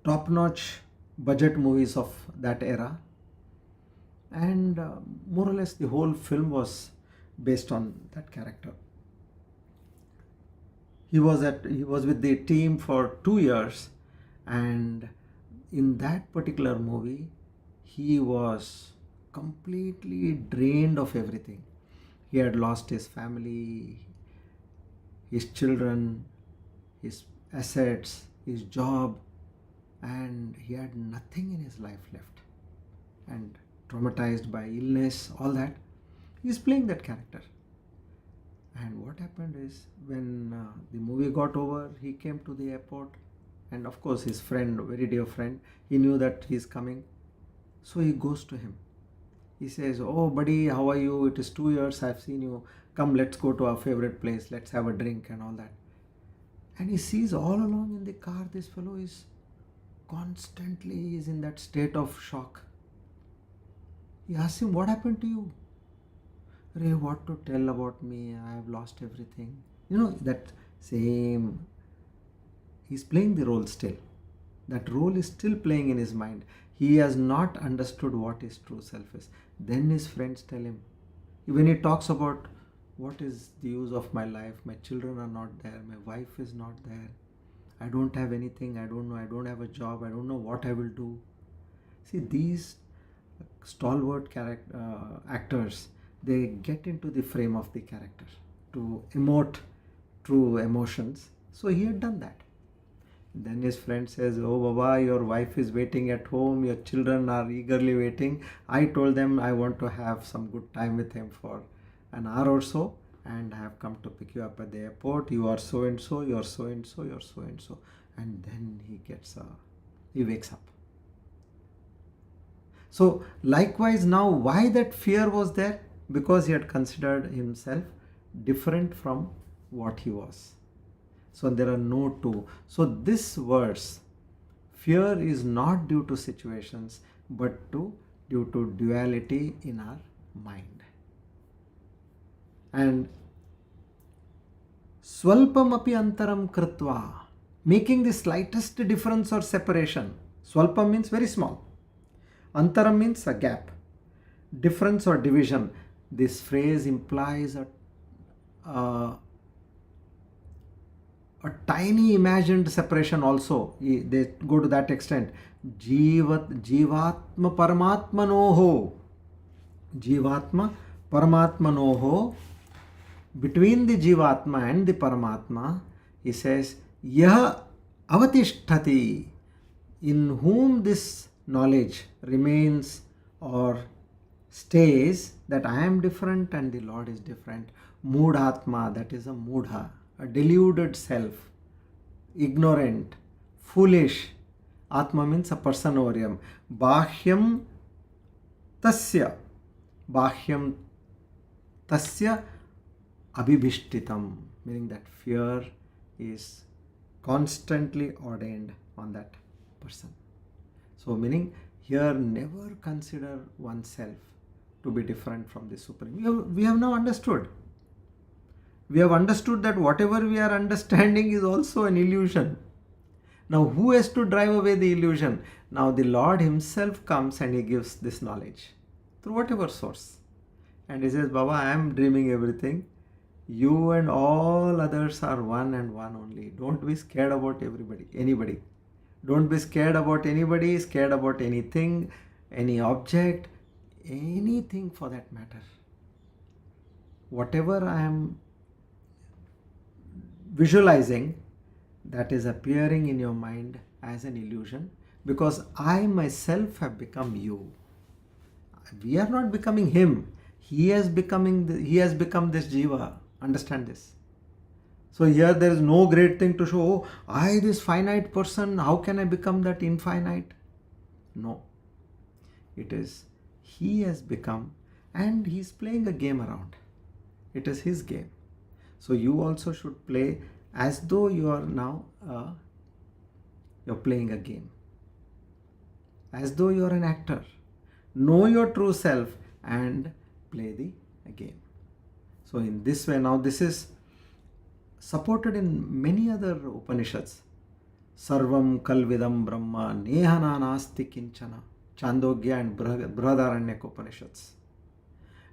top-notch budget movies of that era, and more or less the whole film was based on that character. He was with the team for 2 years, and in that particular movie he was completely drained of everything. He had lost his family, his children, his assets, his job, and he had nothing in his life left, and traumatized by illness, all that. He is playing that character. And what happened is, when the movie got over, he came to the airport And of course his friend, very dear friend, he knew that he is coming. So he goes to him. He says, "Oh buddy, how are you? It is 2 years I've seen you. Come, let's go to our favorite place. Let's have a drink," and all that. And he sees all along in the car, this fellow is constantly is in that state of shock. He asks him, "What happened to you?" "Ray, what to tell about me? I have lost everything." That same, he's playing the role still. That role is still playing in his mind. He has not understood what his true self is. Then his friends tell him, when he talks about what is the use of my life, my children are not there, my wife is not there, I don't have anything, I don't know, I don't have a job, I don't know what I will do. See, these stalwart actors, they get into the frame of the character to emote true emotions. So he had done that. Then his friend says, "Oh Baba, your wife is waiting at home, your children are eagerly waiting. I told them I want to have some good time with him for an hour or so, and I have come to pick you up at the airport. You are so and so, you are so and so, you are so and so." And then he wakes up. So likewise now, why that fear was there? Because he had considered himself different from what he was. So there are no two. So this verse, fear is not due to situations, but due to duality in our mind. And swalpam api antaram kritva, making the slightest difference or separation. Swalpam means very small. Antaram means a gap. Difference or division. This phrase implies a tiny imagined separation also. They go to that extent. Jivatma paramatmanoho. Jivatma paramatmanoho. Between the Jivatma and the Paramatma, he says, Yah avatishtati, in whom this knowledge remains or stays, that I am different and the Lord is different. Moodhatma, that is a moodha, a deluded self, ignorant, foolish. Atma means a person over him. Bahyam tasya abhibhishtitam, meaning that fear is constantly ordained on that person. So meaning here, never consider oneself to be different from the Supreme. We have now understood. We have understood that whatever we are understanding is also an illusion. Now who has to drive away the illusion? Now the Lord himself comes and he gives this knowledge through whatever source. And he says, Baba, I am dreaming everything. You and all others are one and one only. Don't be scared about anybody. Don't be scared about anybody, scared about anything, any object, anything for that matter. Whatever I am visualizing, that is appearing in your mind as an illusion, because I myself have become you. We are not becoming him. He has become this jiva. Understand this. So here there is no great thing to show, oh, I, this finite person, how can I become that infinite? No. It is he has become, and he is playing a game around. It is his game. So you also should play as though you are now, you're playing a game. As though you are an actor. Know your true self and play the game. So in this way, now this is supported in many other Upanishads. Sarvam Kalvidam Brahma Nehana Nasti Kinchana, Chandogya and Brihadaranyaka Upanishads.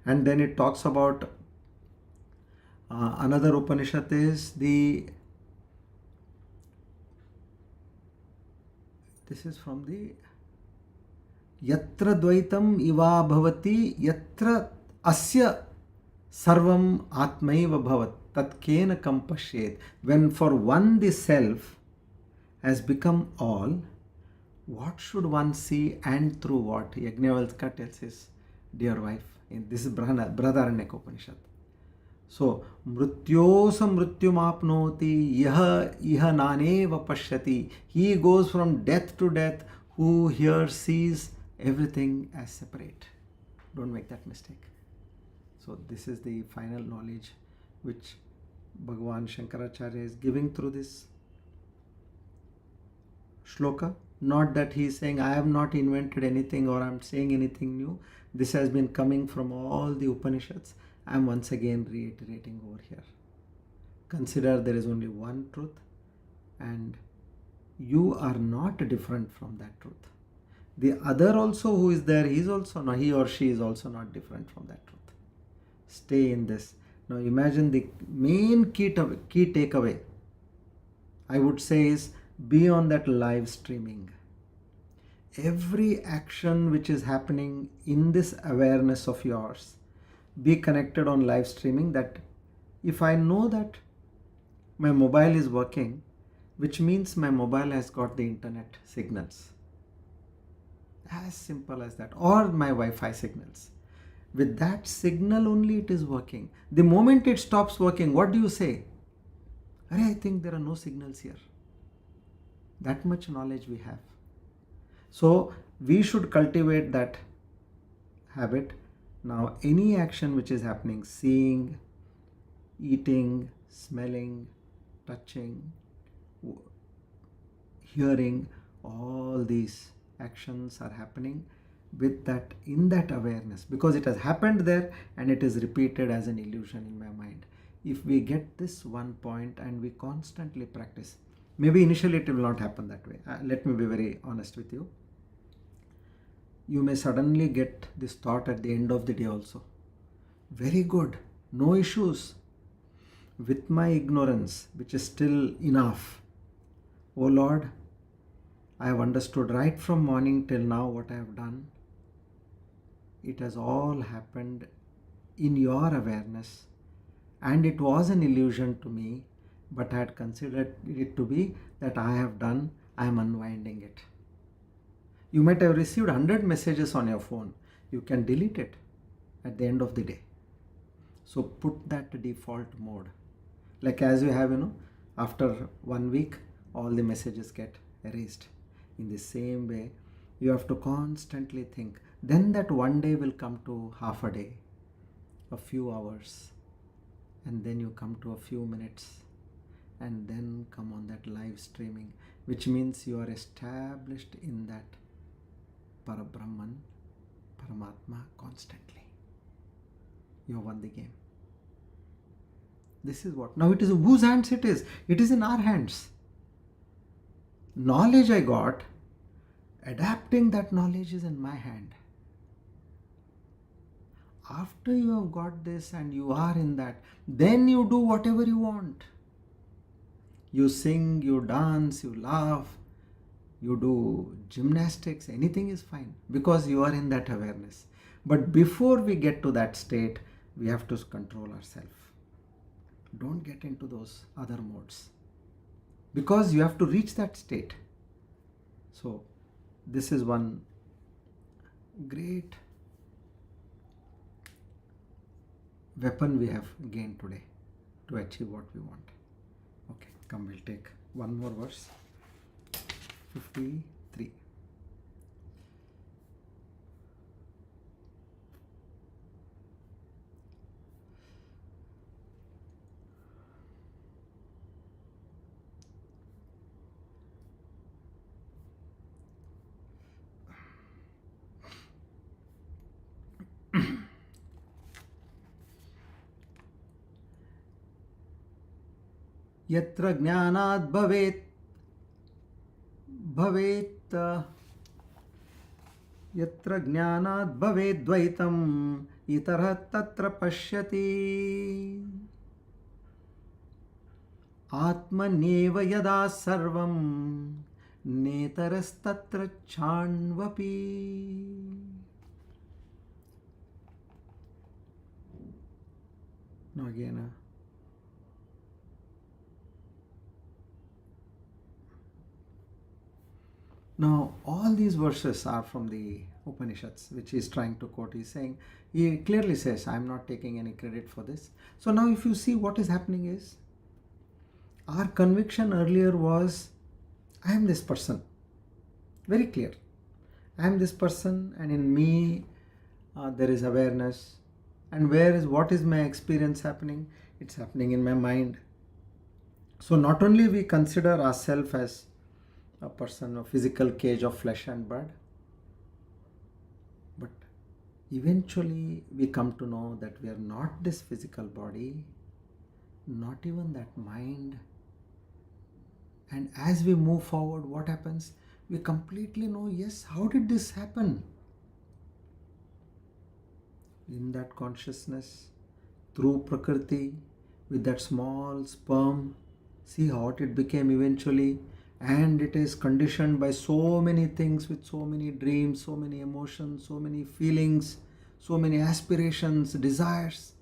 And then it talks about another Upanishad is this is from the Yatra Dvaitam Iva Bhavati Yatra Asya Sarvam Atmaiva Bhavat Tatkena Kampashet. When for one the self has become all, what should one see and through what? Yajnavalkya tells his dear wife. This is Brihadaranyaka Upanishad. So, mrityosa mrityumapnoti yaha iha naneva pashyati. He goes from death to death who here sees everything as separate. Don't make that mistake. So, this is the final knowledge which Bhagavan Shankaracharya is giving through this shloka. Not that he is saying, I have not invented anything or I am saying anything new. This has been coming from all the Upanishads. I am once again reiterating over here. Consider there is only one truth and you are not different from that truth. The other also who is there, he or she is also not different from that truth. Stay in this. Now imagine the main key takeaway, I would say, is be on that live streaming. Every action which is happening in this awareness of yours, be connected on live streaming. That if I know that my mobile is working, which means my mobile has got the internet signals. As simple as that. Or my Wi-Fi signals. With that signal only it is working. The moment it stops working, what do you say? I think there are no signals here. That much knowledge we have. So we should cultivate that habit. Now any action which is happening, seeing, eating, smelling, touching, hearing, all these actions are happening with that, in that awareness, because it has happened there and it is repeated as an illusion in my mind. If we get this one point and we constantly practice, maybe initially it will not happen that way. Let me be very honest with you. You may suddenly get this thought at the end of the day also. Very good, no issues. With my ignorance, which is still enough, oh Lord, I have understood right from morning till now what I have done. It has all happened in your awareness and it was an illusion to me, but I had considered it to be that I have done, I am unwinding it. You might have received 100 messages on your phone. You can delete it at the end of the day. So put that default mode. Like as you have, after 1 week, all the messages get erased. In the same way, you have to constantly think. Then that one day will come to half a day, a few hours, and then you come to a few minutes, and then come on that live streaming, which means you are established in that Parabrahman, Paramatma constantly. You have won the game. This is what. Now it is whose hands it is? It is in our hands. Knowledge I got, adapting that knowledge is in my hand. After you have got this and you are in that, then you do whatever you want. You sing, you dance, you laugh, you do gymnastics, anything is fine because you are in that awareness. But before we get to that state, we have to control ourselves. Don't get into those other modes because you have to reach that state. So this is one great weapon we have gained today to achieve what we want. Okay, come, we'll take one more verse. 53. यत्र ज्ञानात् भवेत् यत्र ज्ञानात् भवेत् द्वैतम् इतरः तत्र पश्यति आत्मन्येव यदा सर्वं नेतरस्तत्र छाण्वपि. Now again, now all these verses are from the Upanishads, which he is trying to quote. He clearly says, I am not taking any credit for this. So now if you see what is happening is, our conviction earlier was, I am this person. Very clear. I am this person, and in me there is awareness. And what is my experience happening? It's happening in my mind. So not only we consider ourselves as a person, a physical cage of flesh and blood, but eventually we come to know that we are not this physical body, not even that mind. And as we move forward, what happens? We completely know, yes, how did this happen? In that consciousness, through Prakriti, with that small sperm, see how it became eventually, and it is conditioned by so many things, with so many dreams, so many emotions, so many feelings, so many aspirations, desires.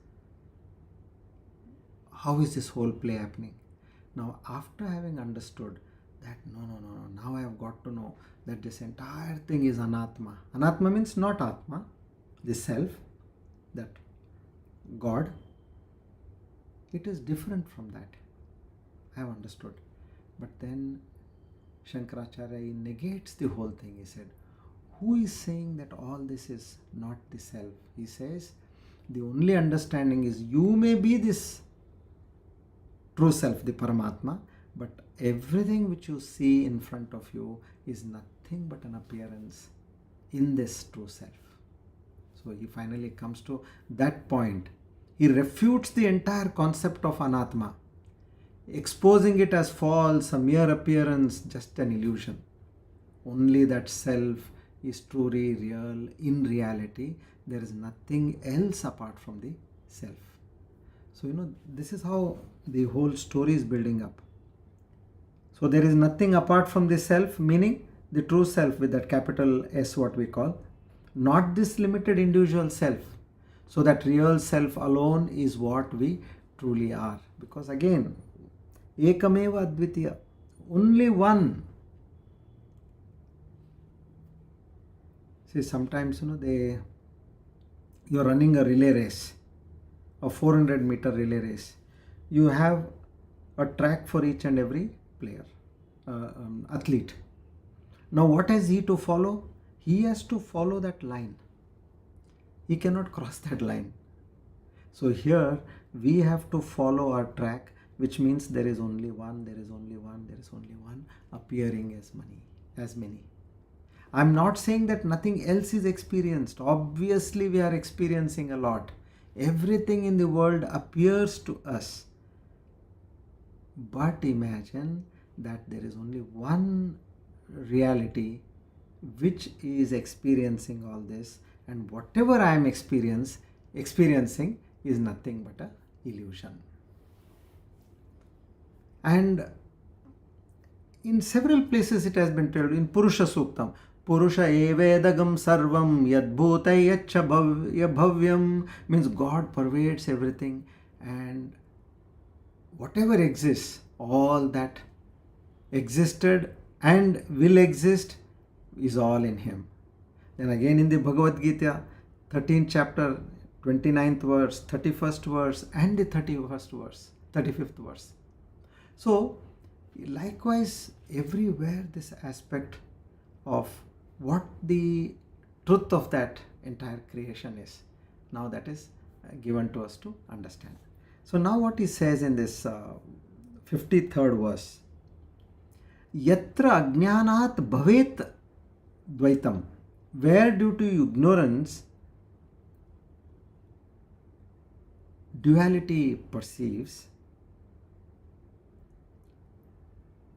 How is this whole play happening? Now, after having understood that, no, now I have got to know that this entire thing is anatma. Anatma means not atma, the self, that God. It is different from that. I have understood. But then Shankaracharya negates the whole thing. He said, who is saying that all this is not the self? He says, the only understanding is you may be this true self, the Paramatma, but everything which you see in front of you is nothing but an appearance in this true self. So he finally comes to that point. He refutes the entire concept of anatma, exposing it as false, a mere appearance, just an illusion. Only that self is truly real. In reality, there is nothing else apart from the self. So, this is how the whole story is building up. So, there is nothing apart from the self, meaning the true self with that capital S, what we call, not this limited individual self. So, that real self alone is what we truly are. Because again, Ekameva Advitiya, only one. See, sometimes, you're running a relay race, a 400-meter relay race. You have a track for each and every player, athlete. Now, what has he to follow? He has to follow that line. He cannot cross that line. So here we have to follow our track, which means there is only one, there is only one, there is only one appearing as many. I'm not saying that nothing else is experienced. Obviously, we are experiencing a lot. Everything in the world appears to us. But imagine that there is only one reality which is experiencing all this, and whatever I am experiencing is nothing but an illusion. And in several places it has been told, in Purusha Suktam, Purusha evedagam sarvam yadbhutai yacha bhavyam, means God pervades everything, and whatever exists, all that existed and will exist is all in Him. Then again in the Bhagavad Gita, 13th chapter, 29th verse, 31st verse, and the 35th verse. So, likewise, everywhere this aspect of what the truth of that entire creation is, now that is given to us to understand. So now what he says in this 53rd verse, Yatra ajnanat bhavet dvaitam, where due to ignorance duality perceives,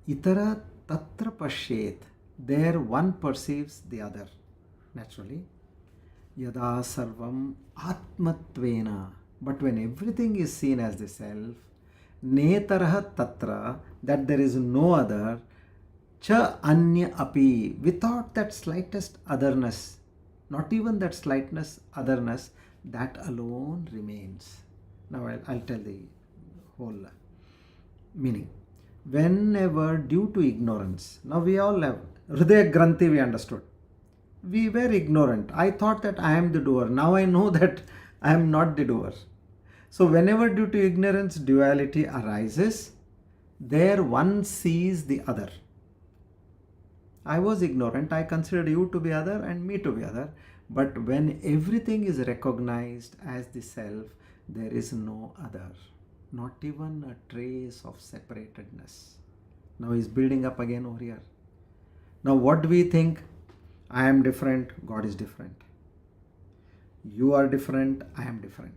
itara tatra pashyet, there one perceives the other, naturally. Yada sarvam atmatvena, but when everything is seen as the self, netaraha tatra, that there is no other, cha anya api, without that slightest otherness, not even that slightest otherness, that alone remains. Now I'll tell the whole meaning. Whenever due to ignorance, now we all have Hridaya Granthi, we understood. we were ignorant. I thought that I am the doer. Now I know that I am not the doer. So whenever due to ignorance duality arises, there one sees the other. I was ignorant. I considered you to be other and me to be other. But when everything is recognized as the self, there is no other. Not even a trace of separatedness. Now he's building up again over here. Now what do we think? I am different, God is different. You are different, I am different.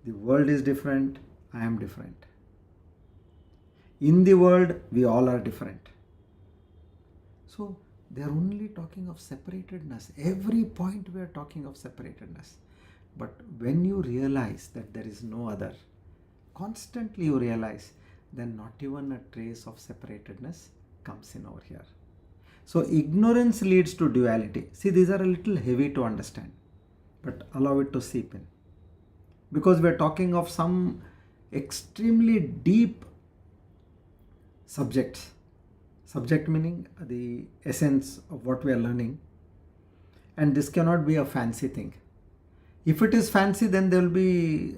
The world is different, I am different. In the world, we all are different. So they are only talking of separatedness. Every point we are talking of separatedness. But when you realize that there is no other, constantly you realize, then not even a trace of separatedness comes in over here. So ignorance leads to duality. See, these are a little heavy to understand, but allow it to seep in. Because we are talking of some extremely deep subjects. Subject meaning the essence of what we are learning. And this cannot be a fancy thing. If it is fancy, then there will be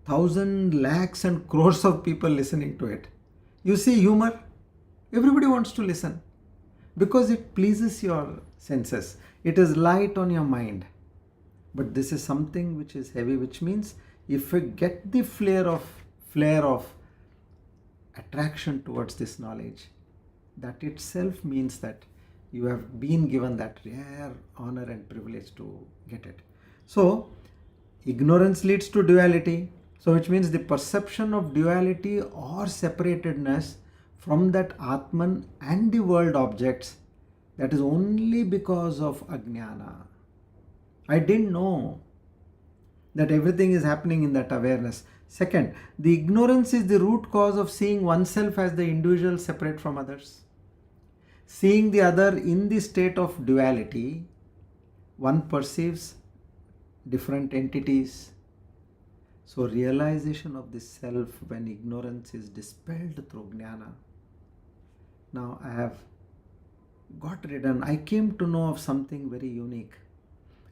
1,000 lakhs and crores of people listening to it. You see humor, everybody wants to listen because it pleases your senses. It is light on your mind. But this is something which is heavy, which means if you get the flare of attraction towards this knowledge, that itself means that you have been given that rare honor and privilege to get it. So ignorance leads to duality. So which means the perception of duality or separatedness from that Atman and the world objects, that is only because of ajnana. I didn't know that everything is happening in that awareness. Second, the ignorance is the root cause of seeing oneself as the individual separate from others. Seeing the other in the state of duality, one perceives different entities. So realization of the self when ignorance is dispelled through jnana. Now I have got ridden. I came to know of something very unique.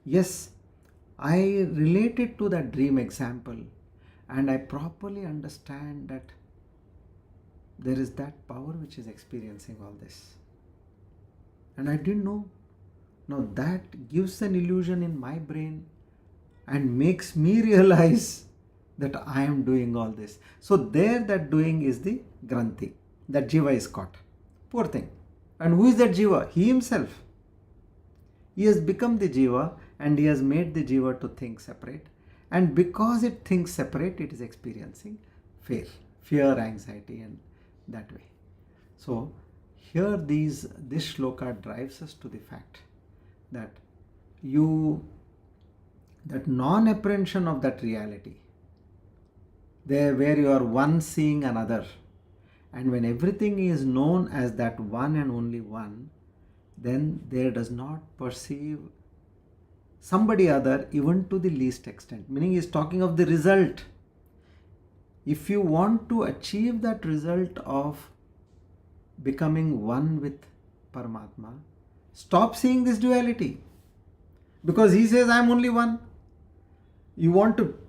Yes, I related to that dream example and I properly understand that there is that power which is experiencing all this. And I didn't know. Now that gives an illusion in my brain and makes me realize that I am doing all this. So there that doing is the granthi. That jiva is caught. Poor thing. And who is that jiva? He himself. He has become the jiva and he has made the jiva to think separate. And because it thinks separate, it is experiencing fear, anxiety, and that way. So here this shloka drives us to the fact that that non-apprehension of that reality, there where you are one seeing another, and when everything is known as that one and only one, then there does not perceive somebody other even to the least extent. Meaning he is talking of the result. If you want to achieve that result of becoming one with Paramatma, stop seeing this duality. Because he says, I am only one. You want to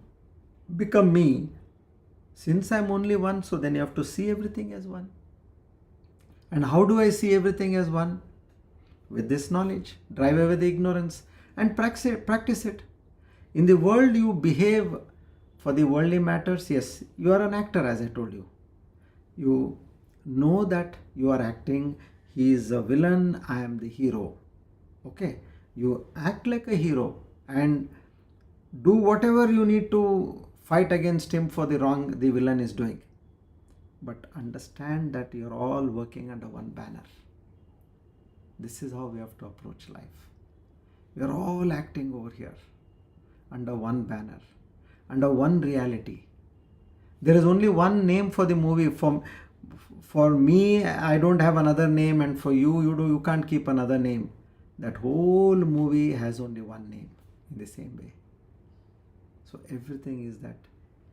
become me. Since I am only one, so then you have to see everything as one. And how do I see everything as one? With this knowledge. Drive away the ignorance and practice it. In the world you behave for the worldly matters. Yes, you are an actor, as I told you. You know that you are acting. He is a villain, I am the hero. Okay, you act like a hero and do whatever you need to fight against him for the wrong the villain is doing. But understand that you are all working under one banner. This is how we have to approach life. We are all acting over here under one banner, under one reality. There is only one name for the movie. For me, I don't have another name, and for you, you can't keep another name. That whole movie has only one name in the same way. So everything is that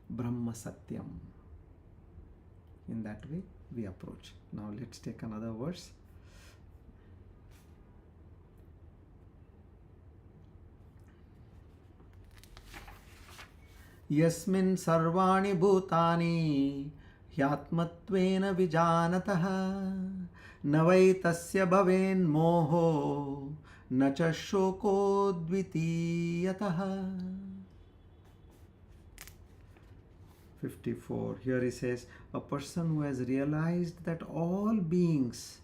Brahma Satyam. In that way we approach. Now let's take another verse. Yasmin sarvani bhutani hyatmatvena vijanatah navai tasya bhaven moho nacha shoko dvitiyatah. 54. Here he says, a person who has realized that all beings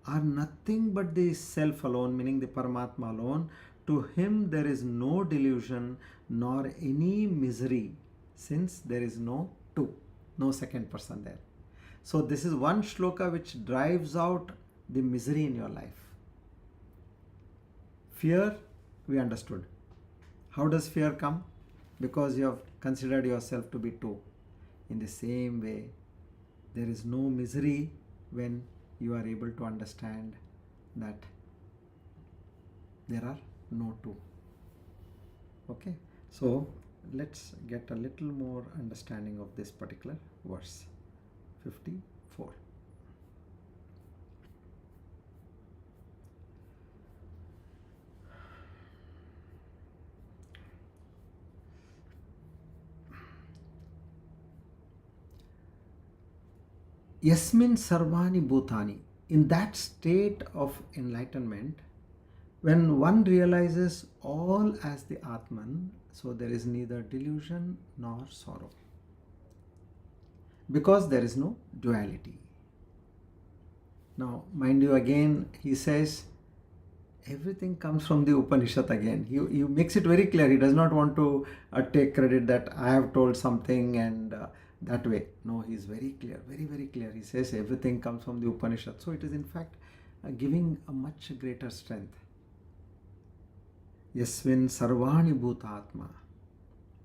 are nothing but the self alone, meaning the Paramatma alone, to him there is no delusion nor any misery, since there is no two, no second person there. So this is one shloka which drives out the misery in your life. Fear, we understood. How does fear come? Because you have considered yourself to be two. In the same way, there is no misery when you are able to understand that there are no two. Okay, so let's get a little more understanding of this particular verse 54. Yasmin sarvani bhutani. In that state of enlightenment, when one realizes all as the Atman, so there is neither delusion nor sorrow, because there is no duality. Now, mind you, again, he says, everything comes from the Upanishad again. He makes it very clear. He does not want to take credit that I have told something and that way. No, he is very clear, very, very clear. He says everything comes from the Upanishad. So it is in fact giving a much greater strength. Yasmin sarvani bhutatma.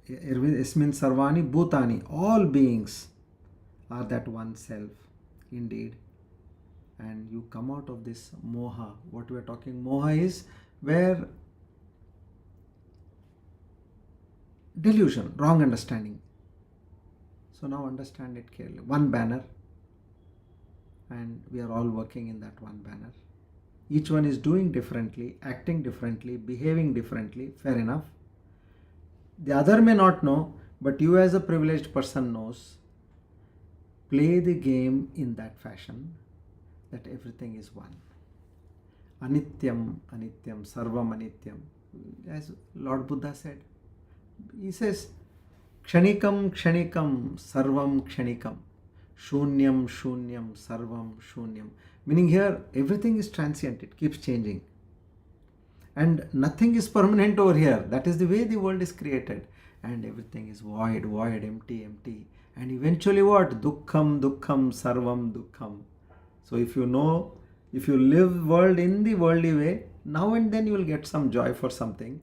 Yasmin sarvani bhutani. All beings are that one self, indeed. And you come out of this moha. What we are talking, moha is where delusion, wrong understanding. So now understand it clearly. One banner, and we are all working in that one banner. Each one is doing differently, acting differently, behaving differently, fair enough. The other may not know, but you as a privileged person knows. Play the game in that fashion, that everything is one. Anityam, anityam, sarvam anityam. As Lord Buddha said, he says, kshanikam, kshanikam, sarvam kshanikam. Shunyam, shunyam, sarvam shunyam. Meaning here, everything is transient, it keeps changing. And nothing is permanent over here. That is the way the world is created. And everything is void, void, empty, empty. And eventually what? Dukkham, dukkham, sarvam dukkham. So if you know, if you live world in the worldly way, now and then you will get some joy for something.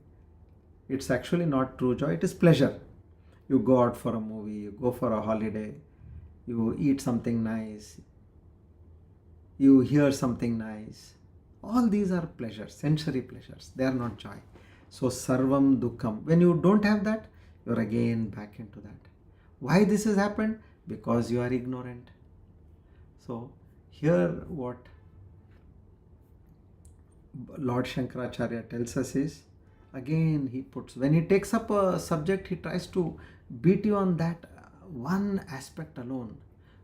It's actually not true joy, it is pleasure. You go out for a movie, you go for a holiday, you eat something nice, you hear something nice. All these are pleasures, sensory pleasures. They are not joy. So sarvam dukkham. When you don't have that, you are again back into that. Why this has happened? Because you are ignorant. So here what Lord Shankaracharya tells us is, again he puts, when he takes up a subject, he tries to beat you on that one aspect alone.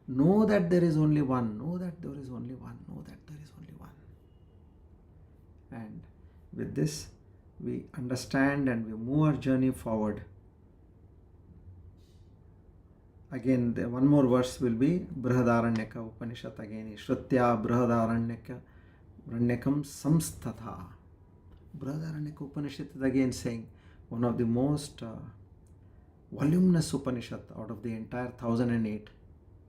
Know that there is only one. Know that there is only one. Know that there is only one. And with this, we understand and we move our journey forward. Again, one more verse will be Brihadaranyaka Upanishad again. Shrutya Brihadaranyaka Ranyakam Samstatha. Brihadaranyaka Upanishad is again saying one of the most voluminous Upanishad out of the entire 1008,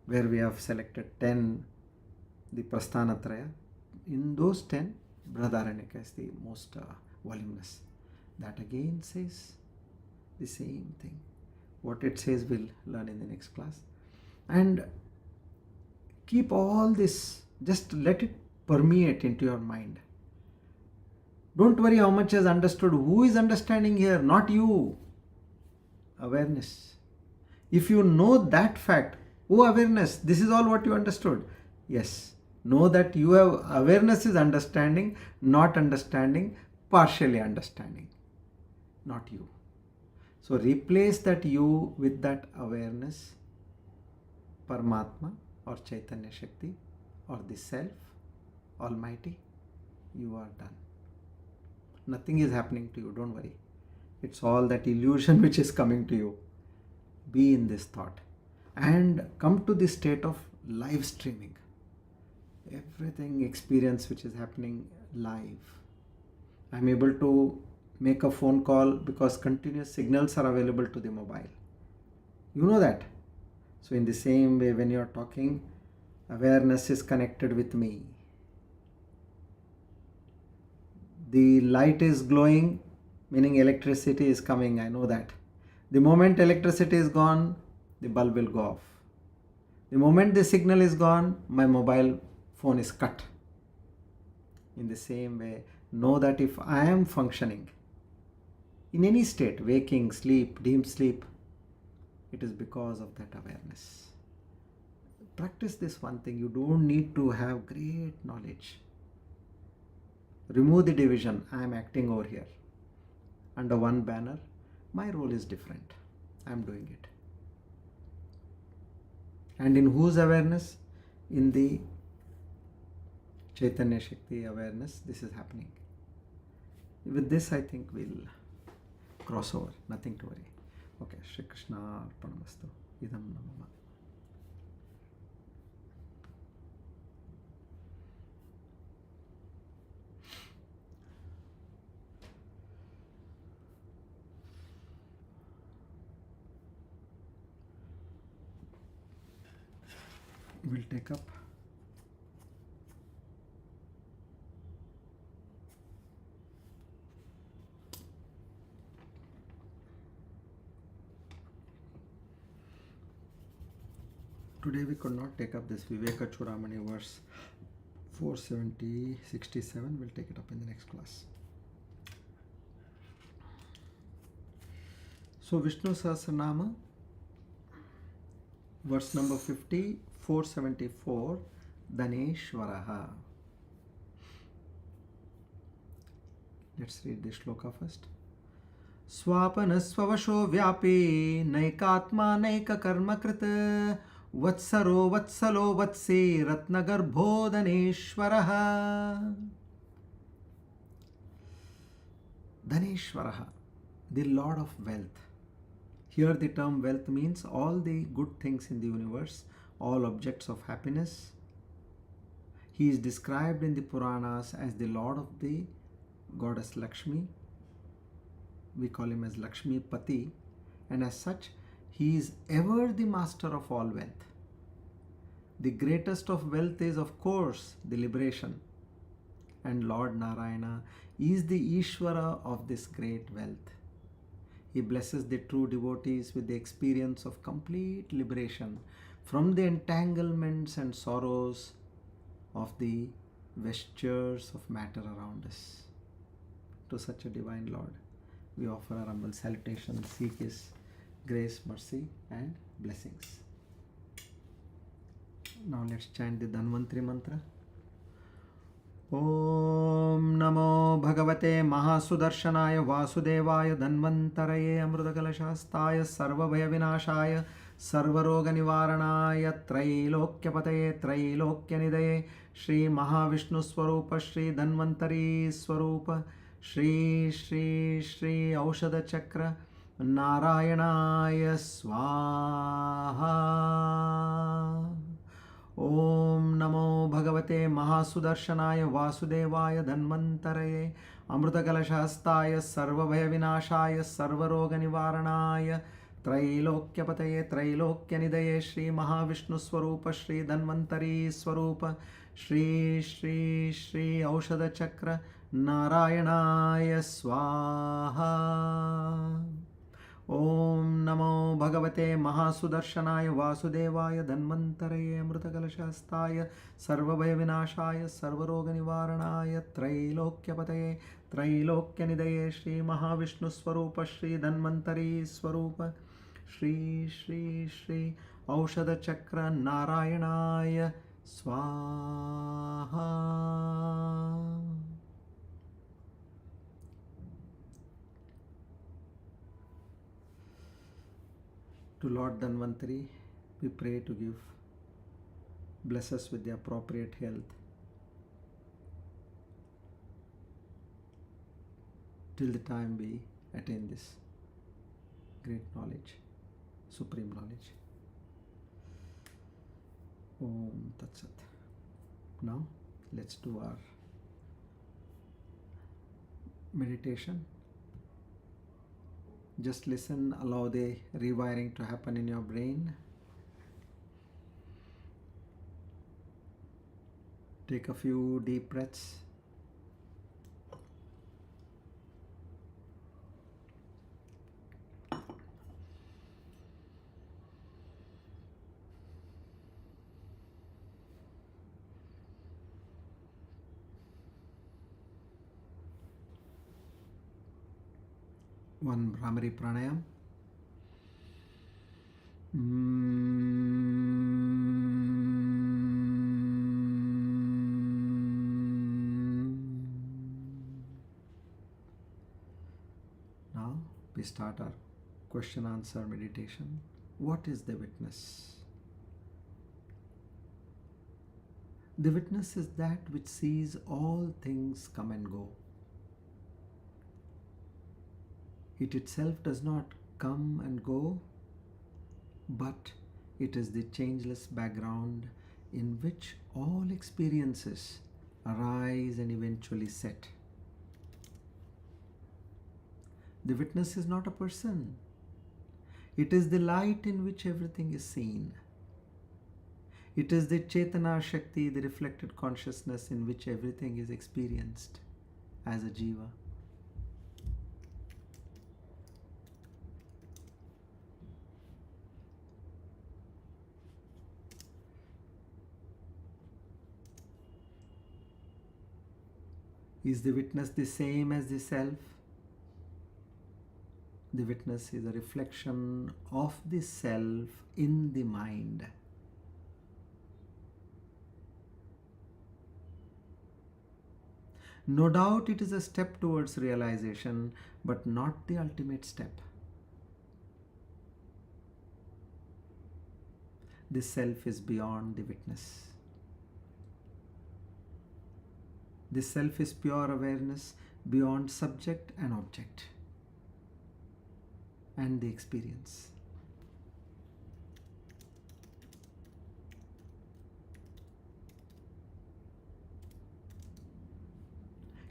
where we have selected 10, the Prasthanatraya. In those 10, Brihadaranyaka is the most voluminous. That again says the same thing. What it says we'll learn in the next class. And keep all this, just let it permeate into your mind. Don't worry how much is understood. Who is understanding here? Not you. Awareness. If you know that fact, oh awareness, this is all what you understood. Yes. Know that you have awareness is understanding, not understanding, partially understanding. Not you. So replace that you with that awareness, Paramatma or Chaitanya Shakti or the Self, Almighty, you are done. Nothing is happening to you, don't worry. It's all that illusion which is coming to you. Be in this thought and come to the state of live streaming. Everything experience which is happening live. I'm able to make a phone call because continuous signals are available to the mobile. You know that. So in the same way, when you are talking, awareness is connected with me. The light is glowing, meaning electricity is coming. I know that. The moment electricity is gone, the bulb will go off. The moment the signal is gone, my mobile phone is cut. In the same way, know that if I am functioning in any state, waking, sleep, deep sleep, it is because of that awareness. Practice this one thing. You don't need to have great knowledge. Remove the division. I am acting over here. Under one banner, my role is different. I am doing it. And in whose awareness? In the Chaitanya Shakti awareness, this is happening. With this, I think we'll cross over. Nothing to worry. Okay, Shri Krishna Arpanamastu. Idam Namama. We'll take up today we could not take up this Viveka Churamani verse 470-67. We'll take it up in the next class. So Vishnu Sahasranama, verse number 50, 474, Daneshwaraha. Let's read the shloka first. Swapanasvavasho vyapi naikatma naika karma krita vatsaro vatsalo vatsi ratnagarbho Daneshwaraha. Daneshwaraha, the Lord of wealth. Here the term wealth means all the good things in the universe, all objects of happiness. He is described in the Puranas as the Lord of the goddess Lakshmi. We call him as Lakshmi Pati, and as such, he is ever the master of all wealth. The greatest of wealth is, of course, the liberation. And Lord Narayana is the Ishvara of this great wealth. He blesses the true devotees with the experience of complete liberation from the entanglements and sorrows of the vestures of matter around us. To such a divine Lord, we offer our humble salutations, seek His grace, mercy and blessings. Now let's chant the Dhanvantri mantra. Om Namo Bhagavate Mahasudarshanaaya Vasudevaya Dhanvantaraye Amrutakalashastaya Sarvabhaya Vinashaya Sarvaroga Nivaranaya Trailokyapataye Trailokyanidaya Shri Mahavishnu Swarupa Shri Dhanvantari Swarupa Shri Shri Shri Aushadha Chakra Narayanaya Swaha. Om Namo Bhagavate Mahasudarshanaaya Vasudevaya Dhanvantaraye Amrutakalashastaya Sarvabhaya Vinashaya Sarvaroga Nivaranaya Trailokyapataye Trailokyanidaya Shri Mahavishnu Swarupa Shri Dhanvantari Swarupa Shri Shri Shri Aushadha Chakra Narayanaya Swaha. Om Namo Bhagavate Mahasudarshanaaya Vasudevaya Dhanvantaraye Amrutakalashastaya Sarvabhaya Vinashaya Sarvaroga Nivaranaya Trailokyapataye Trailokyanidaya Shri Mahavishnu Swarupa Shri Dhanvantari Swarupa Shri Shri Shri Aushadha Chakra Narayanaya Swaha. To Lord Dhanvantari, we pray to bless us with the appropriate health till the time we attain this great knowledge, supreme knowledge. Om Tat Sat. Now let's do our meditation. Just listen, allow the rewiring to happen in your brain. Take a few deep breaths. One Brahmari pranayam. Now we start our question answer meditation. What is the witness? The witness is that which sees all things come and go. It itself does not come and go, but it is the changeless background in which all experiences arise and eventually set. The witness is not a person. It is the light in which everything is seen. It is the Chetana Shakti, the reflected consciousness in which everything is experienced as a jiva. Is the witness the same as the self? The witness is a reflection of the self in the mind. No doubt it is a step towards realization, but not the ultimate step. The self is beyond the witness. The self is pure awareness beyond subject and object and the experience.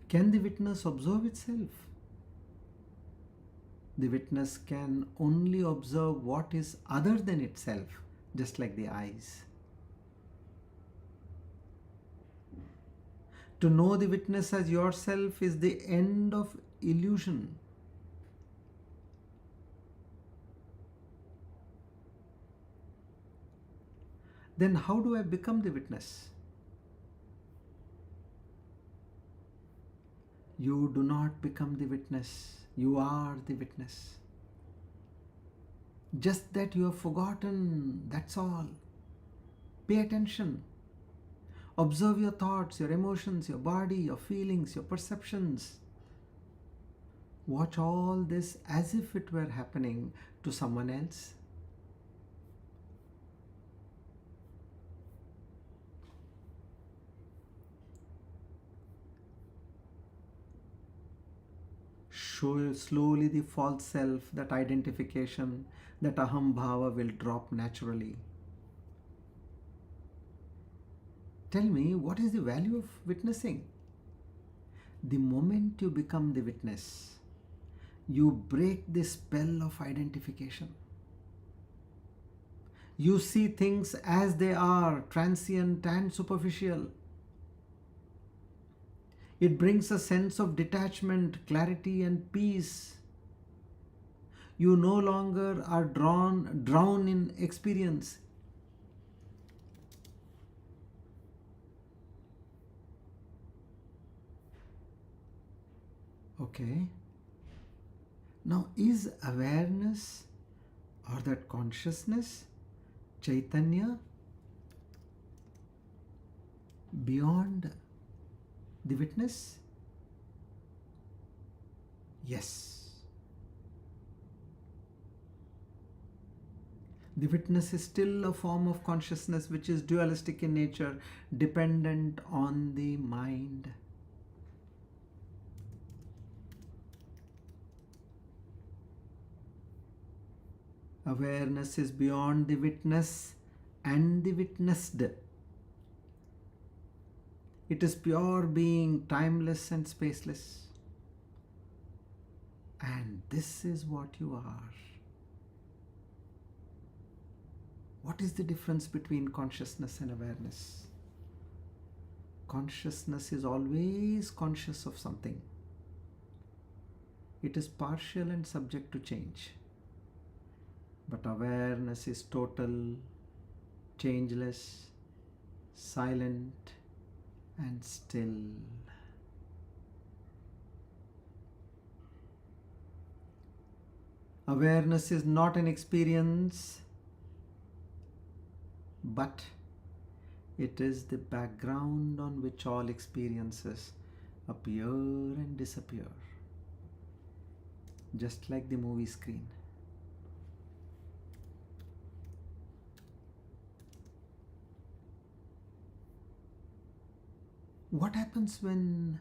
Can the witness observe itself? The witness can only observe what is other than itself, just like the eyes. To know the witness as yourself is the end of illusion. Then how do I become the witness? You do not become the witness. You are the witness. Just that you have forgotten, that's all. Pay attention. Observe your thoughts, your emotions, your body, your feelings, your perceptions. Watch all this as if it were happening to someone else. Show slowly the false self, that identification, that aham bhava will drop naturally. Tell me, what is the value of witnessing? The moment you become the witness, you break the spell of identification. You see things as they are, transient and superficial. It brings a sense of detachment, clarity, and peace. You no longer are drowned in experience. Okay. Now, is awareness or that consciousness, Chaitanya, beyond the witness? Yes. The witness is still a form of consciousness which is dualistic in nature, dependent on the mind. Awareness is beyond the witness and the witnessed. It is pure being, timeless and spaceless. And this is what you are. What is the difference between consciousness and awareness? Consciousness is always conscious of something. It is partial and subject to change. But awareness is total, changeless, silent, and still. Awareness is not an experience, but it is the background on which all experiences appear and disappear, just like the movie screen. What happens when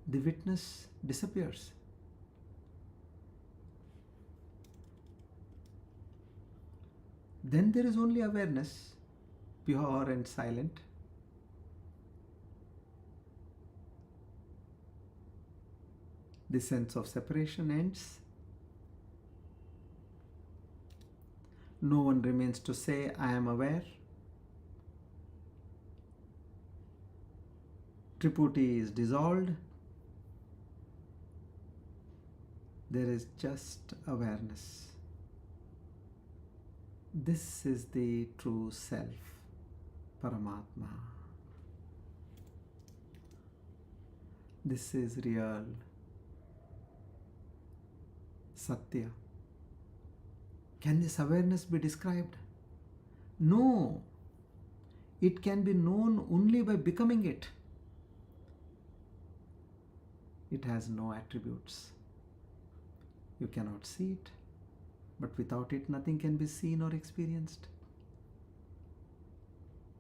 the witness disappears? Then there is only awareness, pure and silent. The sense of separation ends. No one remains to say, I am aware. Tripuri is dissolved. There is just awareness. This is the true self, Paramatma. This is real Satya. Can this awareness be described? No. It can be known only by becoming it. It has no attributes. You cannot see it, but without it nothing can be seen or experienced.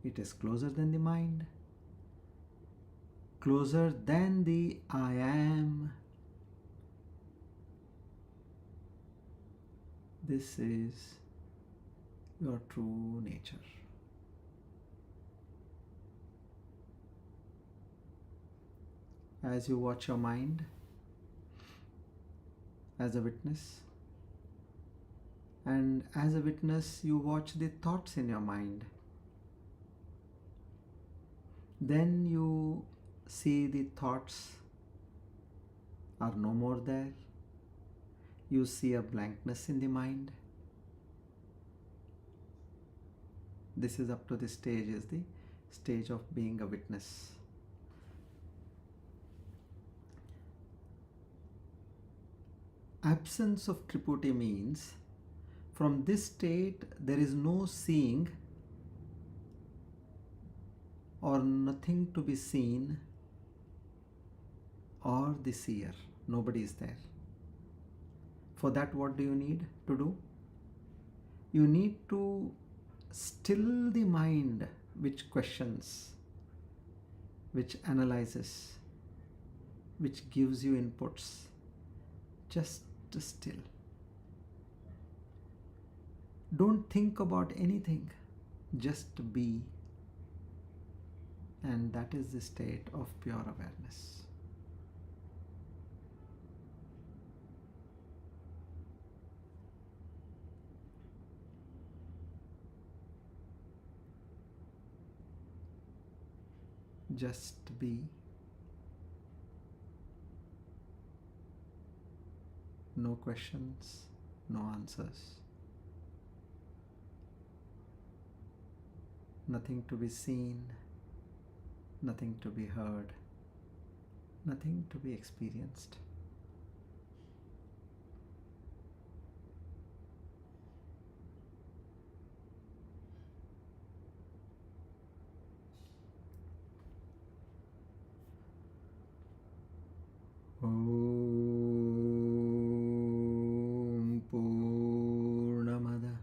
It is closer than the mind, closer than the I am. This is your true nature. As you watch your mind as a witness, and as a witness you watch the thoughts in your mind, then you see the thoughts are no more there. You see a blankness in the mind. This is up to the stage, is the stage of being a witness. Absence of Tripuri means from this state there is no seeing or nothing to be seen or the seer. Nobody is there. For that, what do you need to do? You need to still the mind which questions, which analyzes, which gives you inputs. Just still. Don't think about anything. Just be. And that is the state of pure awareness. Just be. No questions, no answers. Nothing to be seen, nothing to be heard, nothing to be experienced. Om Purnamada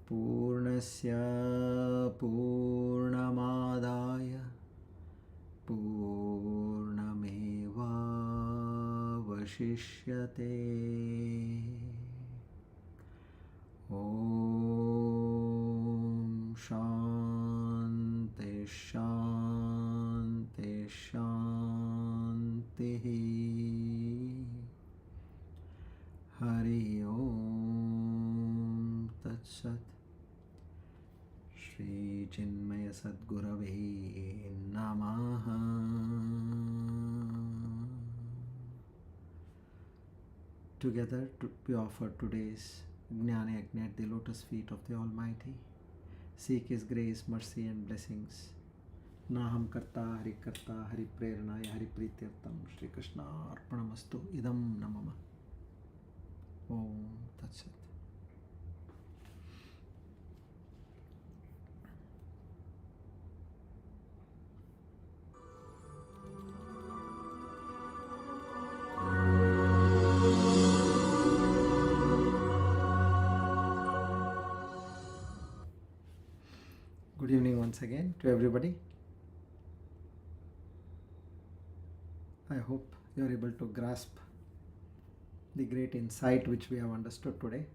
पूर्णस्य पूर्णमादाय पूर्णमेवावशिष्यते। ॐ शान्ति शान्ति शान्तिः। हरि ओम तत्सत्। श्री चिन्मय सद्गुरवे नमः। Together we offer today's Jnana Yajna at the lotus feet of the Almighty. Seek His grace, mercy and blessings. Naham karta hari prerana hari prityartam Shri Krishna arpanamastu idam namama. Om Tat Sat. Good evening once again to everybody. I hope you are able to grasp the great insight which we have understood today.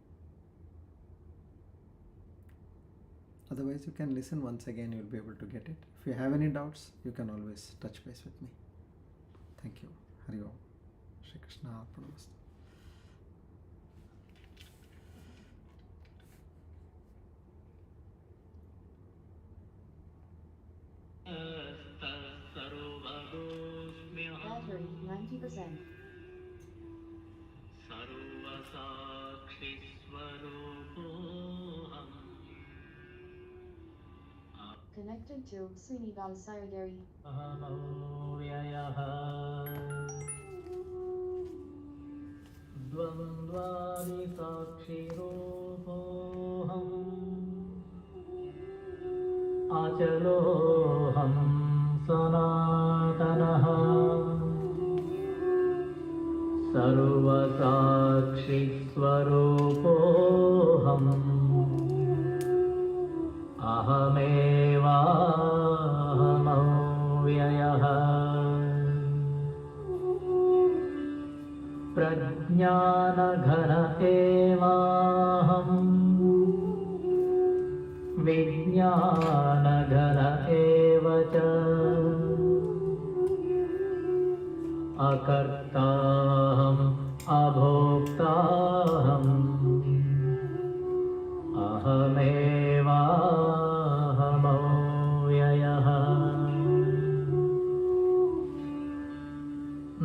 Otherwise, you can listen once again, you will be able to get it. If you have any doubts, you can always touch base with me. Thank you. Hari Om. Shri Krishna Arpanamastu. Battery 90%. Connected to Srinivas Sayadari. द्वन्द्वादि साक्षिरूपोऽहम् अचलोऽहं सनातनः सर्वसाक्षिस्वरूपोऽहम् अहमेवाहमव्ययः प्रज्ञानघन एवाहम् विज्ञानघन एव च अकर्ताहम् अभोक्ताहम् अहमेवाहमव्ययः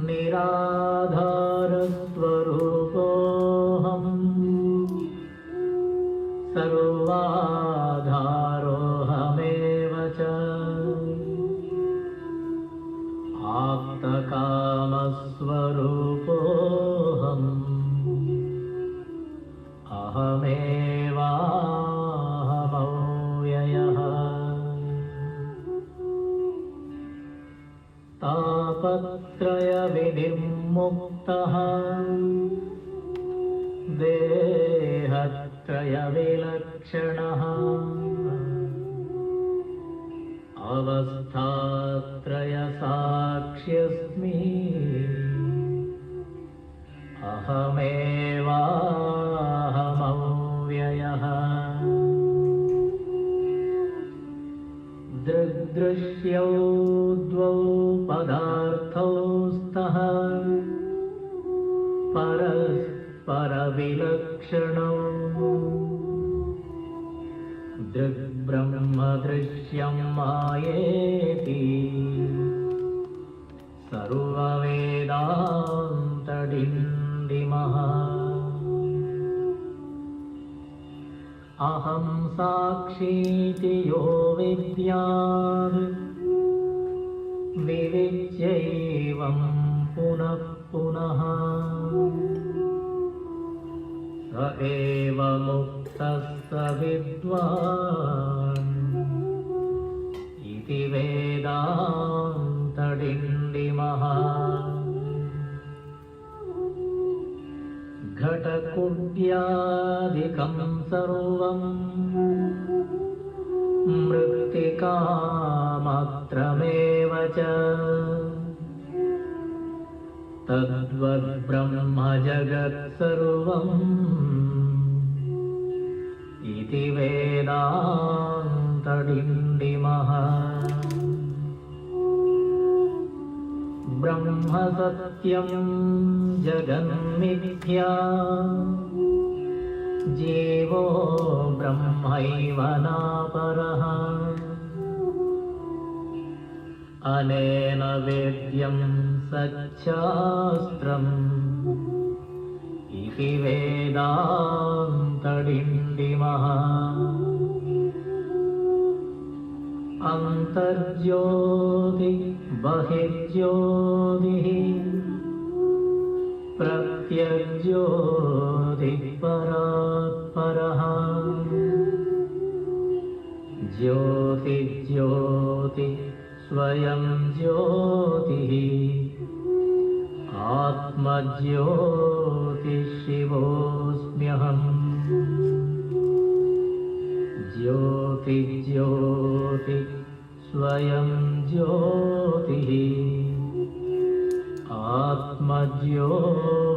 निराधारस्वरूपोऽहम् सर्वाधारोऽहमेव च आप्तकामस्वरूपोऽहम् अहमेवाहमव्ययः तापत्रयविनिर्मुक्तः देहत्रयविलक्षणः अवस्थात्रयसाक्ष्यस्मि अहमेवाहमव्ययः दृग्दृश्यौ द्वौ पदार्थौ स्तः परस्परविलक्षणौ दृग्ब्रह्मदृश्यं मायेति सर्ववेदान्तडिण्डिमः अहं साक्षीति यो विद्यात् विविच्यैवं पुनः पुनः स एव मुक्तः स विद्वान् इति वेदान्तडिण्डिमः विद्यादिकं सर्वं मृत्तिकामात्रमेव च तद्वद्ब्रह्म जगत्सर्वम् इति वेदान्तडिण्डिमः ब्रह्म सत्यं जगन्मिथ्या जीवो ब्रह्मैव नापरः अनेन वेद्यं सच्छास्त्रम् इति वेदान्तडिण्डिमः अन्तर्ज्योति बहिर्ज्योतिः प्रत्यग्ज्योतिः परात्परः ज्योतिज्योति स्वयं ज्योतिः आत्मज्योतिशिवोऽस्म्यहम् ज्योतिज्योति स्वयं ज्योतिः आत्मज्योतिः